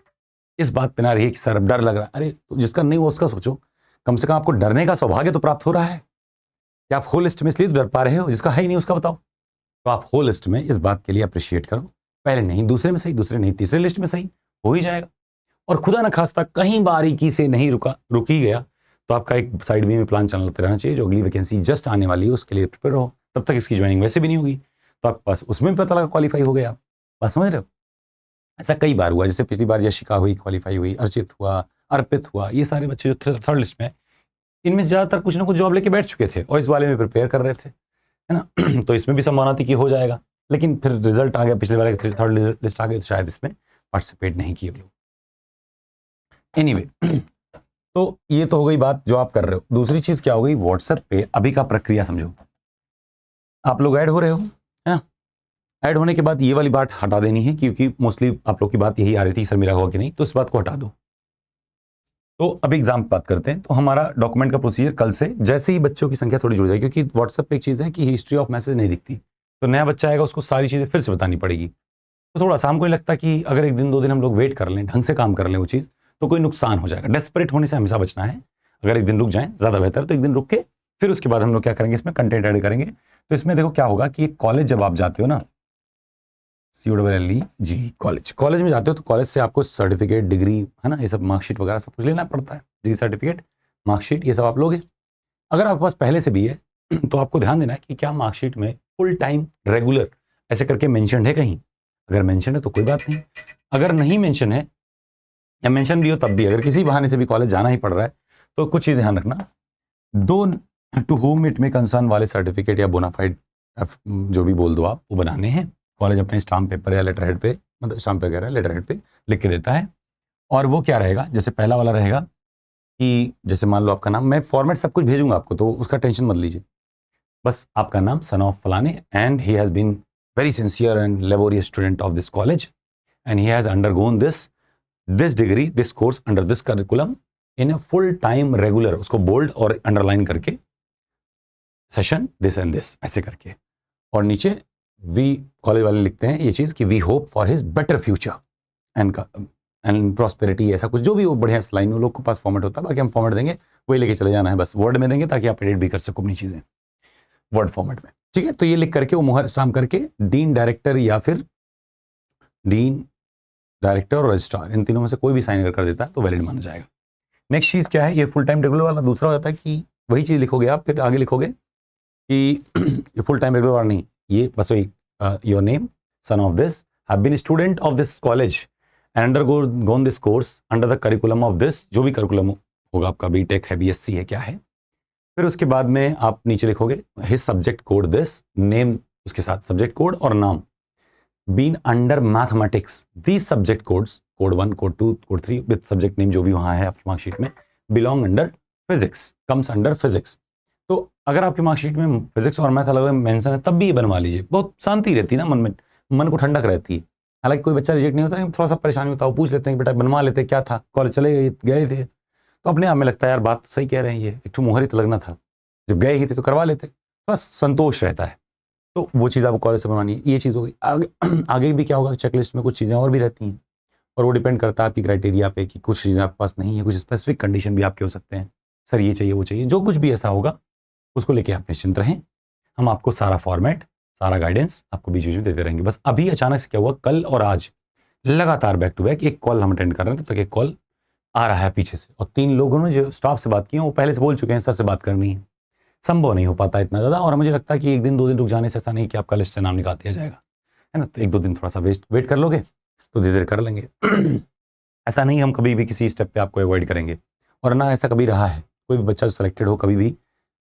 इस बात पे ना रहिए कि सर अब डर लग रहा है। अरे तो जिसका नहीं हुआ उसका सोचो, कम से कम आपको डरने का सौभाग्य तो प्राप्त हो रहा है कि आप हो लिस्ट में, इसलिए तो डर पा रहे हो। जिसका है ही नहीं उसका बताओ। तो आप हो लिस्ट में, इस बात के लिए अप्रिशिएट करो। पहले नहीं दूसरे में सही, दूसरे नहीं तीसरे लिस्ट में सही हो ही जाएगा। और खुदा न खास्ता कहीं बारीकी से नहीं रुक ही गया तो आपका एक साइड बी में प्लान चलते रहना चाहिए। जो अगली वैकेंसी जस्ट आने वाली है उसके लिए प्रिपेयर हो, तब तक इसकी ज्वाइनिंग वैसे भी नहीं होगी, तो आपके पास उसमें भी पता लगा क्वालिफाई हो गया आप। बात समझ रहे हो? ऐसा कई बार हुआ, जैसे पिछली बार यशिका हुई, क्वालिफाई हुई, अर्चित हुआ, अर्पित हुआ, ये सारे बच्चे जो थर्ड लिस्ट में, इनमें से ज़्यादातर कुछ ना कुछ जॉब लेके बैठ चुके थे और इस वाले में प्रिपेयर कर रहे थे, है ना? तो इसमें भी संभावना थी कि हो जाएगा, लेकिन फिर रिजल्ट आ गया पिछले वाले, थर्ड लिस्ट आ गई, तो शायद इसमें पार्टिसिपेट नहीं किए लोग। एनीवे तो ये तो हो गई बात जो आप कर रहे हो। दूसरी चीज़ क्या हो गई, व्हाट्सएप पे अभी का प्रक्रिया समझो। आप लोग ऐड हो रहे हो, है ना? ऐड होने के बाद ये वाली बात हटा देनी है, क्योंकि मोस्टली आप लोग की बात यही आ रही थी, सर मेरा होगा कि नहीं, तो इस बात को हटा दो। तो अभी एग्जाम की बात करते हैं। तो हमारा डॉक्यूमेंट का प्रोसीजर कल से, जैसे ही बच्चों की संख्या थोड़ी जुड़ जाएगी, क्योंकि व्हाट्सएप पे एक चीज़ है कि हिस्ट्री ऑफ मैसेज नहीं दिखती, तो नया बच्चा आएगा उसको सारी चीज़ें फिर से बतानी पड़ेगी। तो थोड़ा सा हमको लगता है कि अगर 1 दिन 2 दिन हम लोग वेट कर लें, ढंग से काम कर लें वो चीज़, तो कोई नुकसान हो जाएगा। डेस्परेट होने से हमेशा बचना है। अगर 1 दिन रुक जाएँ ज़्यादा बेहतर, तो 1 दिन रुक के फिर उसके बाद हम लोग क्या करेंगे, इसमें कंटेंट ऐड करेंगे। तो इसमें देखो क्या होगा कि कॉलेज जब आप जाते हो ना, COLLEG कॉलेज में जाते हो, तो कॉलेज से आपको सर्टिफिकेट, डिग्री, है ना, ये सब मार्कशीट वगैरह सब कुछ लेना पड़ता है। डिग्री सर्टिफिकेट, मार्कशीट, ये सब आप लोगे। अगर आपके पास पहले से भी है तो आपको ध्यान देना है कि क्या मार्कशीट में फुल टाइम रेगुलर ऐसे करके मेंशन है कहीं। अगर मेंशन है तो कोई बात नहीं, अगर नहीं मेंशन है या मेंशन भी हो तब भी, अगर किसी बहाने से भी कॉलेज जाना ही पड़ रहा है, तो कुछ चीज़ ध्यान रखना। 2 टू होम इट में कंसर्न वाले सर्टिफिकेट या बोनाफाइड जो भी बोल दो आप, वो बनाने हैं। कॉलेज अपने स्टाम्प पेपर या लेटर हेड पे, मतलब स्टाम्प पे कह रहा है, लेटर हेड पे लिख के देता है। और वो क्या रहेगा, जैसे पहला वाला रहेगा कि जैसे मान लो आपका नाम, मैं फॉर्मेट सब कुछ भेजूंगा आपको, तो उसका टेंशन मत लीजिए। बस आपका नाम सन ऑफ फलाने, and he has been very sincere and laborious student of this college, and he has undergone this degree, this course under this curriculum in a full time regular, उसको bold और underline करके, session this and this ऐसे करके, और नीचे V college वाले लिखते हैं ये चीज़ कि we hope for his better future and prosperity, ऐसा कुछ जो भी वो बढ़िया लाइन उन लोग के पास फॉर्मेट होता है। बाकी हम फॉर्मेट देंगे, वही लेके चले जाना है, बस वर्ड में देंगे ताकि आप एडिट भी कर सको अपनी चीज़ें वर्ड फॉर्मेट में। ठीक है, तो ये लिख करके वो मुहर स्टाम्प करके डीन, डायरेक्टर या फिर डीन, डायरेक्टर और रजिस्ट्रार, इन तीनों में से कोई भी साइन अगर कर देता है तो वैलिड माना जाएगा। नेक्स्ट चीज़ क्या है, ये फुल टाइम रेगुलर वाला दूसरा हो जाता है कि वही चीज़ लिखोगे आप, फिर आगे लिखोगे कि ये फुल टाइम रेगुलर वाला नहीं, ये बस वही your name, son of this, have been student of this college and undergone this course under the curriculum of this, जो भी करिकुलम होगा आपका, BTech है, BSc है, क्या है। फिर उसके बाद में आप नीचे लिखोगे his subject code this, name उसके साथ सब्जेक्ट कोड और नाम, been under mathematics, these subject codes, code 1, code 2, code 3 with subject name जो भी वहाँ है आपकी मार्कशीट में, belong under physics, comes under physics. तो अगर आपकी मार्कशीट में फिजिक्स और मैथ अलग अलग मेंशन है तब भी ये बनवा लीजिए, बहुत शांति रहती है ना मन में, मन को ठंडक रहती है। हालांकि कोई बच्चा रिजेक्ट नहीं होता, लेकिन थोड़ा सा परेशानी होता है, वो पूछ लेते हैं कि बेटा बनवा लेते, क्या था, कॉलेज चले गए थे, तो अपने आप में लगता है यार बात सही कह रहे हैं, ये एक ठो मुहर ही तो लगना था, जब गए ही थे तो करवा लेते, बस संतोष रहता है। तो वो चीज़ आपको कॉलेज से बनवानी है, ये चीज़ हो गई। आगे आगे भी क्या होगा, चेकलिस्ट में कुछ चीज़ें और भी रहती हैं, और वो डिपेंड करता है आपकी क्राइटेरिया पे कि कुछ चीज़ें आपके पास नहीं है, कुछ स्पेसिफिक कंडीशन भी आपके हो सकते हैं, सर ये चाहिए वो चाहिए, जो कुछ भी ऐसा होगा उसको लेके आप निश्चिंत रहें। हम आपको सारा फॉर्मेट, सारा गाइडेंस आपको बीच बीच में देते रहेंगे। बस अभी अचानक से क्या हुआ, कल और आज लगातार बैक टू बैक एक कॉल हम अटेंड कर रहे हैं, तब तक एक कॉल आ रहा है पीछे से, और 3 लोगों ने जो स्टाफ से बात की है वो पहले से बोल चुके हैं सर से बात करनी है, संभव नहीं हो पाता इतना ज़्यादा, और मुझे लगता है कि 1 दिन 2 दिन रुक जाने से ऐसा नहीं कि आपका लिस्ट से नाम निकाल दिया जाएगा, है ना। तो 1-2 दिन थोड़ा सा वेट कर लोगे तो धीरे धीरे कर लेंगे। ऐसा नहीं हम कभी भी किसी स्टेप पे आपको अवॉइड करेंगे, और ना ऐसा कभी रहा है, कोई भी बच्चा सेलेक्टेड हो कभी भी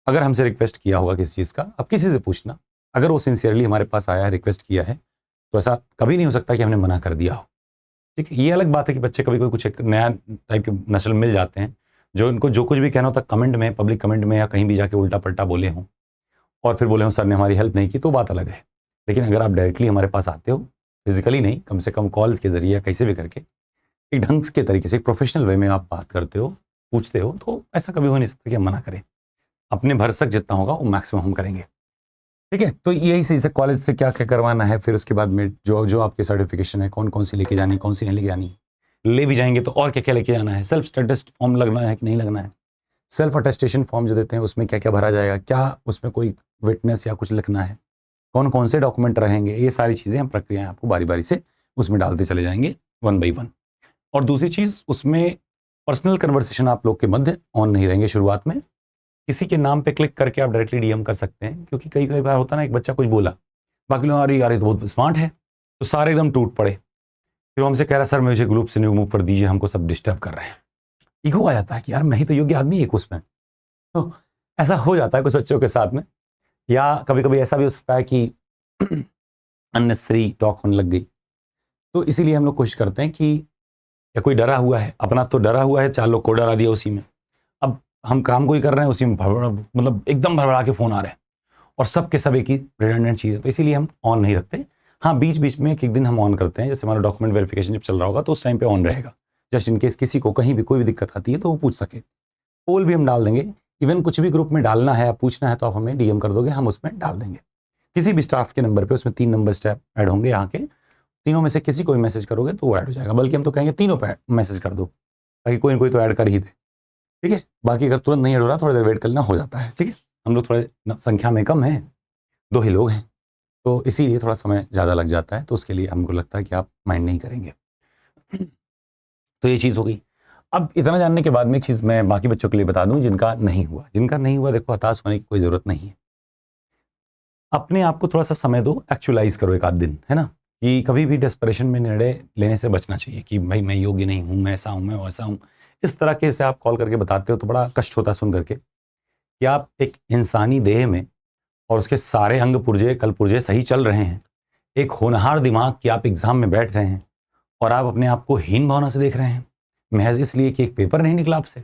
अगर हमसे रिक्वेस्ट किया होगा किसी चीज़ का, आप किसी से पूछना, अगर वो सिंसियरली हमारे पास आया है, रिक्वेस्ट किया है, तो ऐसा कभी नहीं हो सकता कि हमने मना कर दिया हो। ठीक है, ये अलग बात है कि बच्चे कभी कोई कुछ एक नया टाइप के नस्ल मिल जाते हैं, जो इनको जो कुछ भी कहना होता है कमेंट में, पब्लिक कमेंट में या कहीं भी जाके उल्टा पल्टा बोले हों, और फिर बोले हों सर ने हमारी हेल्प नहीं की, तो बात अलग है। लेकिन अगर आप डायरेक्टली हमारे पास आते हो, फिजिकली नहीं, कम से कम कॉल के जरिए या कैसे भी करके एक ढंग के तरीके से, एक प्रोफेशनल वे में आप बात करते हो, पूछते हो, तो ऐसा कभी हो नहीं सकता कि हम मना करें। अपने भरसक जितना होगा वो मैक्सिमम हम करेंगे। ठीक है, तो यही चीज़ है, कॉलेज से क्या क्या करवाना है, फिर उसके बाद में जो जो आपकी सर्टिफिकेशन है, कौन कौन सी लेके जानी, कौन सी नहीं लेके जानी, ले भी जाएंगे तो और क्या क्या लेके जाना है, सेल्फ स्टेटस्ट फॉर्म लगना है कि नहीं लगना है, सेल्फ अटेस्टेशन फॉर्म जो देते हैं उसमें क्या क्या भरा जाएगा, क्या उसमें कोई विटनेस या कुछ लिखना है, कौन कौन से डॉक्यूमेंट रहेंगे, ये सारी चीज़ें हम प्रक्रियाएं आपको बारी बारी से उसमें डालते चले जाएंगे 1 बाई 1। और दूसरी चीज़, उसमें पर्सनल कन्वर्सेशन आप लोग के मध्य ऑन नहीं रहेंगे शुरुआत में, किसी के नाम पे क्लिक करके आप डायरेक्टली डीएम कर सकते हैं, क्योंकि कई कई बार होता है ना, एक बच्चा कुछ बोला, बाकी लोग अरे यार ये तो बहुत स्मार्ट है, तो सारे एकदम टूट पड़े, फिर वो हमसे कह रहा सर मुझे ग्रुप से रिमूव कर दीजिए, हमको सब डिस्टर्ब कर रहे हैं। ईगो आ जाता है कि यार मैं ही तो योग्य आदमी एक उसमें, तो ऐसा हो जाता है कुछ बच्चों के साथ में। या कभी कभी ऐसा भी हो सकता है कि अननेसेसरी टॉक होने लग गई, तो इसीलिए हम लोग कोशिश करते हैं कि या कोई डरा हुआ है, अपना तो डरा हुआ है, 4 लोग को डरा दिया उसी में, अब हम काम कोई कर रहे हैं उसी में मतलब एकदम भड़बड़ा के फ़ोन आ रहे हैं, और सब के सब एक ही रिडंडेंट चीज़ है, तो इसीलिए हम ऑन नहीं रखते। हाँ, बीच बीच में एक दिन हम ऑन करते हैं, जैसे हमारा डॉक्यूमेंट वेरिफिकेशन जब चल रहा होगा तो उस टाइम पे ऑन रहेगा, जस्ट इन केस किसी को कहीं भी कोई भी दिक्कत आती है तो वो पूछ सके। पोल भी हम डाल देंगे, इवन कुछ भी ग्रुप में डालना है या पूछना है तो आप हमें डीएम कर दोगे, हम उसमें डाल देंगे। किसी भी स्टाफ के नंबर पे उसमें 3 नंबर स्टेप ऐड होंगे, यहाँ के तीनों में से किसी को भी मैसेज करोगे तो वो ऐड हो जाएगा, बल्कि हम तो कहेंगे तीनों पे मैसेज कर दो, ताकि कोई ना कोई तो ऐड कर ही दे। ठीक है, बाकी अगर तुरंत नहीं ऐड हो रहा, थोड़ी देर वेट करना, हो जाता है। ठीक है, हम लोग थोड़े संख्या में कम हैं, 2 ही लोग हैं, तो इसीलिए थोड़ा समय ज़्यादा लग जाता है, तो उसके लिए हमको लगता है कि आप माइंड नहीं करेंगे। तो ये चीज़ हो गई। अब इतना जानने के बाद में एक चीज़ मैं बाकी बच्चों के लिए बता दूं, जिनका नहीं हुआ, देखो हताश होने की कोई ज़रूरत नहीं है। अपने आप को थोड़ा सा समय दो, एक्चुअलाइज करो 1 आध दिन, है ना, कि कभी भी डेस्परेशन में निर्णय लेने से बचना चाहिए कि भाई मैं योग्य नहीं हूँ, मैं ऐसा हूँ, मैं वैसा हूँ। इस तरह के से आप कॉल करके बताते हो तो बड़ा कष्ट होता है सुन करके, कि आप एक इंसानी देह में और उसके सारे अंग पुर्जे कल पुर्जे सही चल रहे हैं, एक होनहार दिमाग कि आप एग्जाम में बैठ रहे हैं, और आप अपने आप को हीन भावना से देख रहे हैं, महज इसलिए कि एक पेपर नहीं निकला आपसे।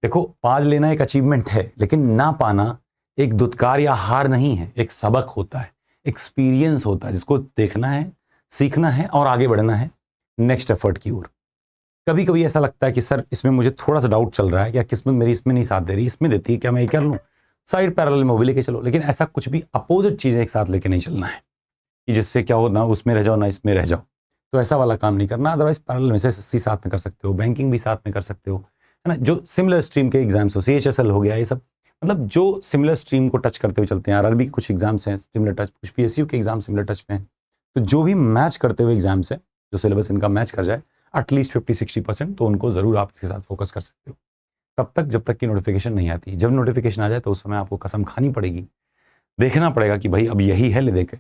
देखो, पाज लेना एक अचीवमेंट है, लेकिन ना पाना एक दुत्कार या हार नहीं है, एक सबक होता है, एक्सपीरियंस होता है, जिसको देखना है, सीखना है और आगे बढ़ना है नेक्स्ट एफर्ट की ओर। कभी कभी ऐसा लगता है कि सर इसमें मुझे थोड़ा सा डाउट चल रहा है, क्या किस्मत मेरी इसमें नहीं साथ दे रही, इसमें देती है, क्या मैं ये कर लूँ, साइड पैरेलल में वो भी लेके चलो, लेकिन ऐसा कुछ भी अपोजिट चीज़ें एक साथ लेके नहीं चलना है कि जिससे क्या हो, ना उसमें रह जाओ ना इसमें रह जाओ, तो ऐसा वाला काम नहीं करना। अदरवाइज पैरेलल में से एसएससी साथ में कर सकते हो, बैंकिंग भी साथ में कर सकते हो, है ना, जो सिमिलर स्ट्रीम के एग्जाम्स हो, सीएचएसएल हो गया, ये सब मतलब जो सिमिलर स्ट्रीम को टच करते हुए चलते हैं। आरआरबी के कुछ एग्जाम्स हैं सिमिलर टच, कुछ पीएसयू के एग्जाम सिमिलर टच में हैं, तो जो भी मैच करते हुए एग्जाम्स है, जो सिलेबस इनका मैच कर जाए एटलीस्ट 50-60%, तो उनको ज़रूर आप इसके साथ फोकस कर सकते हो, तब तक जब तक कि नोटिफिकेशन नहीं आती। जब नोटिफिकेशन आ जाए तो उस समय आपको कसम खानी पड़ेगी, देखना पड़ेगा कि भाई अब यही है ले देके,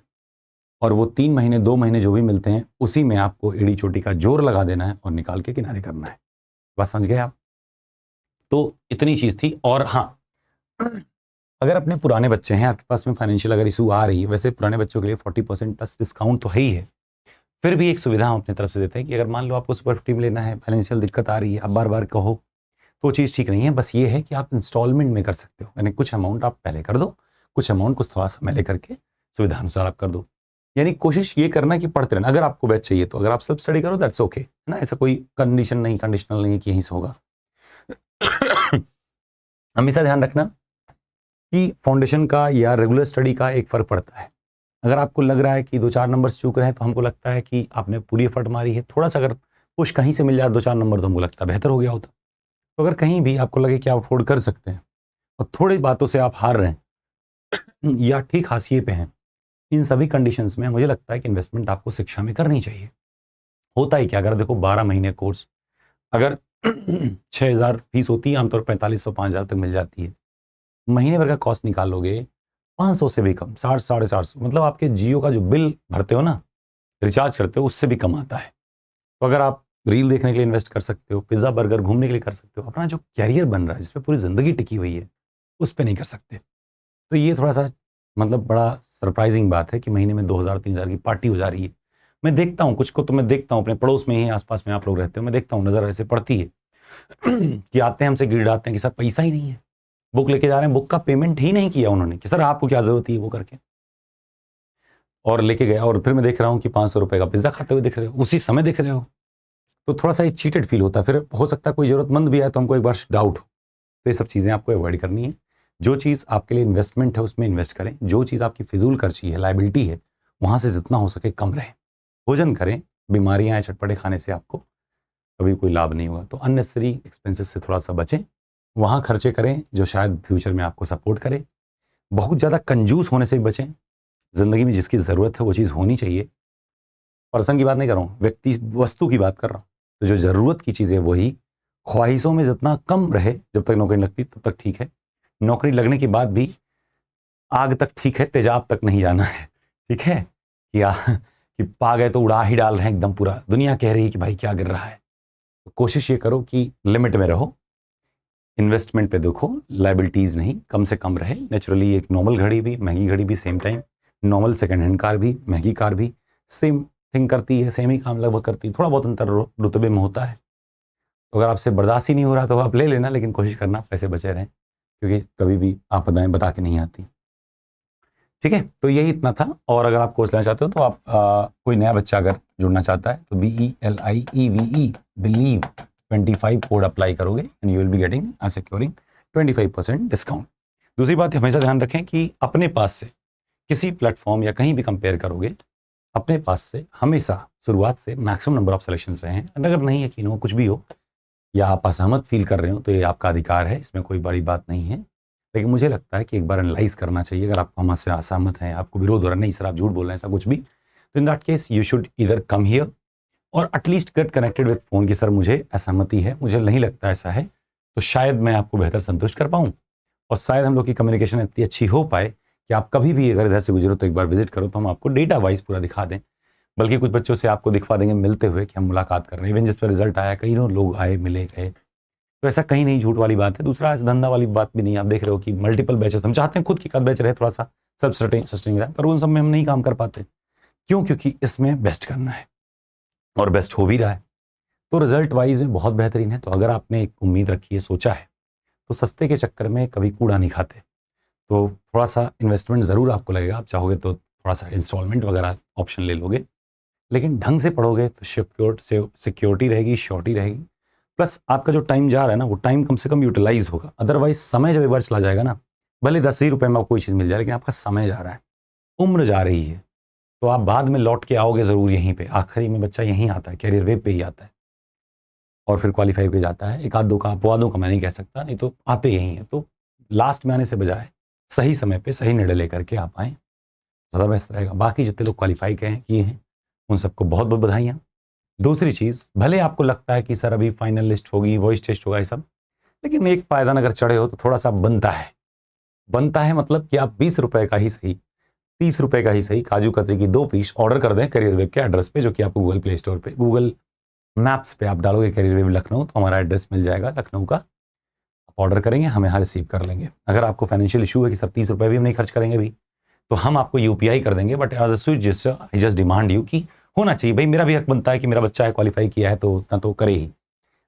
और वो 3 महीने 2 महीने जो भी मिलते हैं उसी में आपको एड़ी चोटी का जोर लगा देना है और निकाल के किनारे करना है। बात समझ गए आप? तो इतनी चीज़ थी। और हाँ, अगर अपने पुराने बच्चे हैं, आपके पास में फाइनेंशियल अगर इशू आ रही है, वैसे पुराने बच्चों के लिए 40% प्लस डिस्काउंट तो है ही है, फिर भी एक सुविधा हम अपनी तरफ से देते हैं कि अगर मान लो आपको सुपर 50 में लेना है, फाइनेंशियल दिक्कत आ रही है, आप बार बार कहो तो चीज़ ठीक नहीं है। बस ये है कि आप इंस्टॉलमेंट में कर सकते हो, यानी कुछ अमाउंट आप पहले कर दो, कुछ अमाउंट कुछ थोड़ा समय लेकर के सुविधा अनुसार आप कर दो। यानी कोशिश ये करना कि पढ़ते रहना। अगर आपको बैच चाहिए तो अगर आप सेल्फ स्टडी करो दैट्स ओके, है ना, ऐसा कोई कंडीशन नहीं, कंडीशनल नहीं है कि यहीं से होगा। हमेशा ध्यान रखना कि फाउंडेशन का या रेगुलर स्टडी का एक फ़र्क पड़ता है। अगर आपको लग रहा है कि 2-4 नंबर्स चूक रहे हैं तो हमको लगता है कि आपने पूरी एफर्ट मारी है, थोड़ा सा अगर पुश कहीं से मिल जाए 2-4 नंबर तो हमको लगता है बेहतर हो गया होता। तो अगर कहीं भी आपको लगे कि आप अफोर्ड कर सकते हैं और थोड़ी बातों से आप हार रहे हैं या ठीक हाशिए पे हैं, इन सभी कंडीशंस में मुझे लगता है कि इन्वेस्टमेंट आपको शिक्षा में करनी चाहिए। होता ही क्या, अगर देखो 12 महीने कोर्स, अगर 6,000 फीस होती है, आमतौर पर 4500-5000 तक मिल जाती है। महीने भर का कॉस्ट निकालोगे 500 से भी कम, 60 साढ़े 400, मतलब आपके जियो का जो बिल भरते हो ना, रिचार्ज करते हो, उससे भी कम आता है। तो अगर आप रील देखने के लिए इन्वेस्ट कर सकते हो, पिज़्ज़ा बर्गर घूमने के लिए कर सकते हो, अपना जो कैरियर बन रहा है जिसपे पूरी ज़िंदगी टिकी हुई है, उस पे नहीं कर सकते। तो ये थोड़ा-सा मतलब बड़ा सरप्राइज़िंग बात है कि महीने में 2000-3000 की पार्टी हो जा रही है। मैं देखता हूँ, कुछ को तो मैं देखता हूँ अपने पड़ोस में ही, आस-पास में आप लोग रहते हो, मैं देखता हूँ, नज़र ऐसे पड़ती है कि आते हैं हमसे गिड़गिड़ाते हैं कि सर पैसा ही नहीं है। बुक लेके जा रहे हैं, बुक का पेमेंट ही नहीं किया उन्होंने कि सर आपको क्या ज़रूरत है वो करके, और लेके गया, और फिर मैं देख रहा हूँ कि ₹500 का पिज़्ज़ा खाते हुए दिख रहे हो, उसी समय दिख रहे हो। तो थोड़ा-सा ये चीटेड फ़ील होता है। फिर हो सकता है कोई ज़रूरतमंद भी आए तो हमको एक बार डाउट हो। तो ये सब चीज़ें आपको अवॉइड करनी है। जो चीज़ आपके लिए इन्वेस्टमेंट है उसमें इन्वेस्ट करें, जो चीज़ आपकी फ़िज़ूल खर्ची है, लायबिलिटी है, वहाँ से जितना हो सके कम रहें। भोजन करें, बीमारियाँ या चटपटे खाने से आपको कभी कोई लाभ नहीं होगा। तो अननेसेसरी एक्सपेंसेस से थोड़ा-सा बचें। वहाँ खर्चे करें जो शायद फ्यूचर में आपको सपोर्ट करे। बहुत ज़्यादा कंजूस होने से भी बचें। ज़िंदगी में जिसकी ज़रूरत है वो चीज़ होनी चाहिए। पर्सन की बात नहीं कर रहा हूँ, व्यक्ति वस्तु की बात कर रहा हूँ। तो जो ज़रूरत की चीज़ है वही, ख्वाहिशों में जितना कम रहे, जब तक नौकरी लगती तब तक ठीक है। नौकरी लगने के बाद भी आग तक ठीक है, तेजाब तक नहीं जाना है, ठीक है? या कि पा गए तो उड़ा ही डाल रहे हैं एकदम पूरा, दुनिया कह रही है कि भाई क्या गिर रहा है। तो कोशिश ये करो कि लिमिट में रहो, इन्वेस्टमेंट पे देखो, लायबिलिटीज़ नहीं, कम से कम रहे। नेचुरली एक नॉर्मल घड़ी भी, महँगी घड़ी भी same time, normal second hand car भी, महँगी कार भी सेम थिंग करती है, सेम ही काम लगभग करती है, थोड़ा बहुत अंतर रुतबे में होता है। तो अगर आपसे बर्दाश्त ही नहीं हो रहा तो आप ले लेना, लेकिन कोशिश करना पैसे बचे रहें, क्योंकि कभी भी आपदाएँ बता के नहीं आती। ठीक है? तो यही इतना था, और अगर आप कोर्स लेना चाहते हो तो आप कोई नया बच्चा अगर जुड़ना चाहता है तो BELIEVE बिलीव 25 कोड अप्लाई करोगे and you will be getting securing 25% discount. दूसरी बात हमेशा ध्यान रखें कि अपने पास से किसी प्लेटफॉर्म या कहीं भी कंपेयर करोगे, अपने पास से हमेशा शुरुआत से मैक्सिमम नंबर ऑफ सिलेक्शंस रहे हैं। अगर नहीं यकीन हो, कुछ भी हो, या आप असहमत फील कर रहे हो तो ये आपका अधिकार है, इसमें कोई बड़ी बात नहीं है। लेकिन मुझे लगता है कि एक बार एनालाइज करना चाहिए। अगर आप हमसे असहमत हैं, आपको विरोध हो रहा है, नहीं सर आप झूठ बोल रहे हैं, ऐसा कुछ भी, तो in that case you should either come here or at least get connected with phone कि सर मुझे असहमति है, मुझे नहीं लगता ऐसा है, तो शायद मैं आपको बेहतर संतुष्ट कर पाऊँ और शायद हम लोग की कम्युनिकेशन इतनी अच्छी हो पाए कि आप कभी भी अगर इधर से गुजरो तो एक बार विजिट करो, तो हम आपको डेटा वाइज पूरा दिखा दें। बल्कि कुछ बच्चों से आपको दिखवा देंगे मिलते हुए कि हम मुलाकात कर रहे हैं। इवन जिस पर रिजल्ट आया, कई लोग आए, मिले, गए, तो ऐसा कहीं नहीं, झूठ वाली बात है। दूसरा ऐसा धंधा वाली बात भी नहीं। आप देख रहे हो कि मल्टीपल बैचेस, हम चाहते हैं खुद की बैच रहे, थोड़ा सा सब सस्टेन रहे, पर उन सब में हम नहीं काम कर पाते। क्यों? क्योंकि इसमें बेस्ट करना है और बेस्ट हो भी रहा है, तो रिजल्ट वाइज में बहुत बेहतरीन है। तो अगर आपने एक उम्मीद रखी है, सोचा है, तो सस्ते के चक्कर में कभी कूड़ा नहीं खाते। तो थोड़ा सा इन्वेस्टमेंट ज़रूर आपको लगेगा, आप चाहोगे तो थोड़ा सा इंस्टॉलमेंट वगैरह ऑप्शन ले लोगे, लेकिन ढंग से पढ़ोगे तो सिक्योरिटी रहेगी, श्योरिटी रहेगी। प्लस आपका जो टाइम जा रहा है ना, वो टाइम कम से कम यूटिलाइज होगा। अदरवाइज समय जब एक बार चला जाएगा ना, भले 10 ही रुपये में आपको कोई चीज़ मिल जाए, लेकिन आपका समय जा रहा है, उम्र जा रही है, तो आप बाद में लौट के आओगे ज़रूर यहीं पे। आखिरी में बच्चा यहीं आता है, कैरियर वेब पे ही आता है, और फिर क्वालिफाई होकर जाता है। एक आध दो का, अपवादों का मैं नहीं कह सकता, नहीं तो आते यहीं हैं। तो लास्ट में आने से बजाय सही समय पे सही निर्णय लेकर के आप आएँ, ज़्यादा बेस्ट रहेगा। बाकी जितने लोग क्वालिफाई किए हैं उन सबको बहुत बहुत बधाइयाँ। दूसरी चीज़, भले आपको लगता है कि सर अभी फाइनल लिस्ट होगी, वॉइस टेस्ट होगा, ये सब, लेकिन एक पायदान अगर चढ़े हो तो थोड़ा सा बनता है। बनता है मतलब कि आप 20 रुपए का ही सही, 30 रुपए का ही सही, काजू कतरी की 2 पीस ऑर्डर कर दें करियर वेब के एड्रेस पे, जो कि आपको गूगल प्ले स्टोर पे, गूगल मैप्स पे आप डालोगे करियर वेब लखनऊ, तो हमारा एड्रेस मिल जाएगा लखनऊ का। ऑर्डर करेंगे, हम यहाँ रिसीव कर लेंगे। अगर आपको फाइनेंशियल इशू है कि सर 30 रुपये भी हम नहीं खर्च करेंगे भी, तो हम आपको यूपीआई कर देंगे। But as a sweet gesture I just demand you कि होना चाहिए भाई, मेरा भी हक बनता है कि मेरा बच्चा है, क्वालिफाई किया है तो उतना तो करे ही।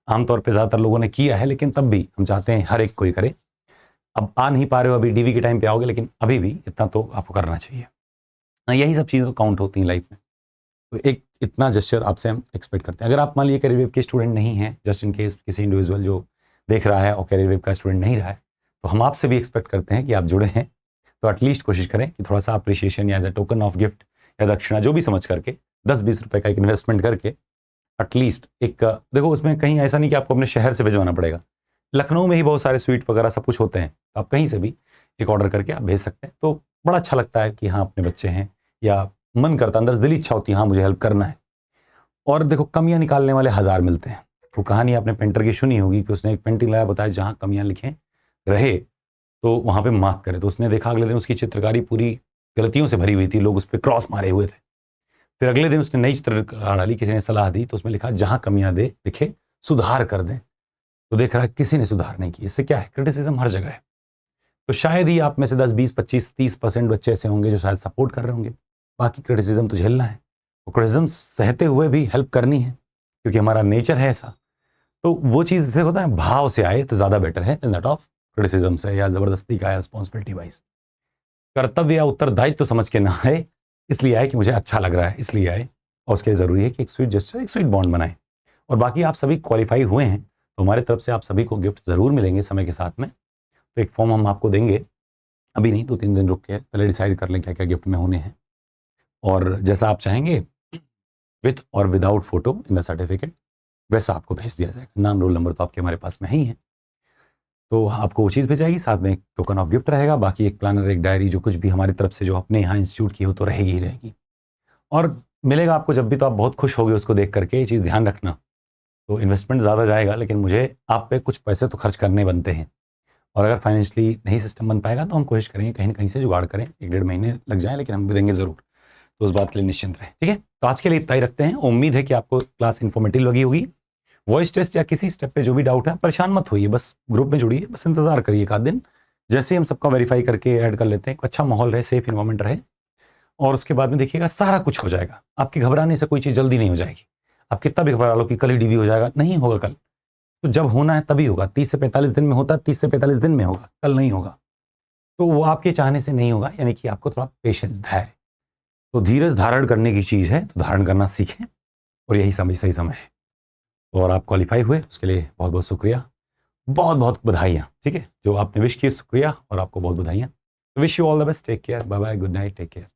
आमतौर पर ज़्यादातर लोगों ने किया है, लेकिन तब भी हम चाहते हैं हर एक कोई करे। अब आ नहीं पा रहे हो, अभी डीवी के टाइम पे आओगे, लेकिन अभी भी इतना तो आपको करना चाहिए। यही सब चीज़ें काउंट होती हैं लाइफ में। तो एक इतना जेस्चर आपसे हम एक्सपेक्ट करते हैं। अगर आप मान लीजिए कैरियर वेव के स्टूडेंट नहीं हैं, जस्ट इन केस किसी इंडिविजुअल जो देख रहा है और कैरियर वेव का स्टूडेंट नहीं रहा है, तो हम आपसे भी एक्सपेक्ट करते हैं कि आप जुड़े हैं तो एटलीस्ट कोशिश करें कि थोड़ा सा अप्रिशिएशन या as a token of gift या दक्षिणा जो भी समझ करके 10-20 रुपये का एक इन्वेस्टमेंट करके एटलीस्ट एक देखो, उसमें कहीं ऐसा नहीं कि आपको अपने शहर से भिजवाना पड़ेगा। लखनऊ में ही बहुत सारे स्वीट वगैरह सब कुछ होते हैं, तो आप कहीं से भी एक ऑर्डर करके आप भेज सकते हैं। तो बड़ा अच्छा लगता है कि हाँ अपने बच्चे हैं, या मन करता है, अंदर दिली इच्छा होती है हाँ मुझे हेल्प करना है। और देखो, कमियां निकालने वाले हज़ार मिलते हैं। वो कहानी आपने पेंटर की सुनी होगी कि उसने एक पेंटिंग लाया, बताया जहाँ कमियां लिखें रहे तो वहाँ पे मार्क करे। तो उसने देखा अगले दिन उसकी चित्रकारी पूरी गलतियों से भरी हुई थी, लोग उस पर क्रॉस मारे हुए थे। फिर अगले दिन उसने नई चित्रकार डाली, किसी ने सलाह दी तो उसमें लिखा जहाँ कमियां दिखे सुधार कर दें। तो देख रहा है किसी ने सुधार नहीं की। इससे क्या है, क्रिटिसिज्म हर जगह है। तो शायद ही आप में से 10, 20, 25, 30% बच्चे ऐसे होंगे जो शायद सपोर्ट कर रहे होंगे। बाकी क्रिटिसिज्म तो झेलना है, और क्रिटिसिज्म सहते हुए भी हेल्प करनी है, क्योंकि हमारा नेचर है ऐसा। तो वो चीज़ से होता है, भाव से आए तो ज़्यादा बेटर है दैट ऑफ क्रिटिसिज्म से या ज़बरदस्ती का या रिस्पॉन्सिबिलिटी वाइज। कर्तव्य या उत्तरदायित्व तो समझ के ना आए, इसलिए आए कि मुझे अच्छा लग रहा है इसलिए आए। और उसके लिए ज़रूरी है कि एक स्वीट जेस्चर, एक स्वीट बॉन्ड बनाए। और बाकी आप सभी क्वालिफाई हुए हैं तो हमारे तरफ से आप सभी को गिफ्ट ज़रूर मिलेंगे समय के साथ में। तो एक फॉर्म हम आपको देंगे, अभी नहीं 2-3 दिन रुक के पहले डिसाइड कर लें क्या क्या गिफ्ट में होने हैं, और जैसा आप चाहेंगे विथ और without photo in the certificate वैसा आपको भेज दिया जाएगा। नाम रोल नंबर तो आपके हमारे पास में ही है, तो आपको वो चीज़ भेजाएगी, साथ में एक टोकन ऑफ गिफ्ट रहेगा। बाकी एक प्लानर, एक डायरी, जो कुछ भी हमारी तरफ से जो अपने यहाँ इंस्टीट्यूट की हो तो रहेगी ही रहेगी। और मिलेगा आपको जब भी, तो आप बहुत खुश होगे उसको देख करके। ये चीज़ ध्यान रखना। तो इन्वेस्टमेंट ज़्यादा जाएगा, लेकिन मुझे आप पे कुछ पैसे तो खर्च करने बनते हैं। और अगर फाइनेंशियली नहीं सिस्टम बन पाएगा तो हम कोशिश करेंगे कहीं ना कहीं से जुगाड़ करें, 1-1.5 महीने लग जाए, लेकिन हम भी देंगे ज़रूर। तो उस बात के लिए निश्चिंत रहें, ठीक है। तो आज के लिए इतना ही रखते हैं। उम्मीद है कि आपको क्लास इन्फॉर्मेटिव लगी होगी। वॉइस टेस्ट या किसी स्टेप पे जो भी डाउट है परेशान मत होइए, बस ग्रुप में जुड़िए, बस इंतजार करिए एक आध दिन। जैसे ही हम सबका वेरीफाई करके ऐड कर लेते हैं, अच्छा माहौल रहे, सेफ इन्वायरमेंट रहे, और उसके बाद में देखिएगा सारा कुछ हो जाएगा। आपकी घबराने से कोई चीज़ जल्दी नहीं हो जाएगी। आप कितना भी घबरा लो कि कल ही डीवी हो जाएगा, नहीं होगा कल। तो जब होना है तभी होगा। 30 से 45 दिन में होता है, 30 से 45 दिन में होगा, कल नहीं होगा। तो वो आपके चाहने से नहीं होगा, यानी कि आपको थोड़ा पेशेंस, धैर्य, तो धीरज धारण करने की चीज़ है, तो धारण करना सीखें, और यही समय सही समय है। और आप क्वालिफाई हुए उसके लिए बहुत बहुत शुक्रिया, बहुत बहुत बधाइयाँ, ठीक है। जो आपने विश की शुक्रिया, और आपको बहुत बधाइयाँ। Wish you all the best, take care, bye bye, good night, take care.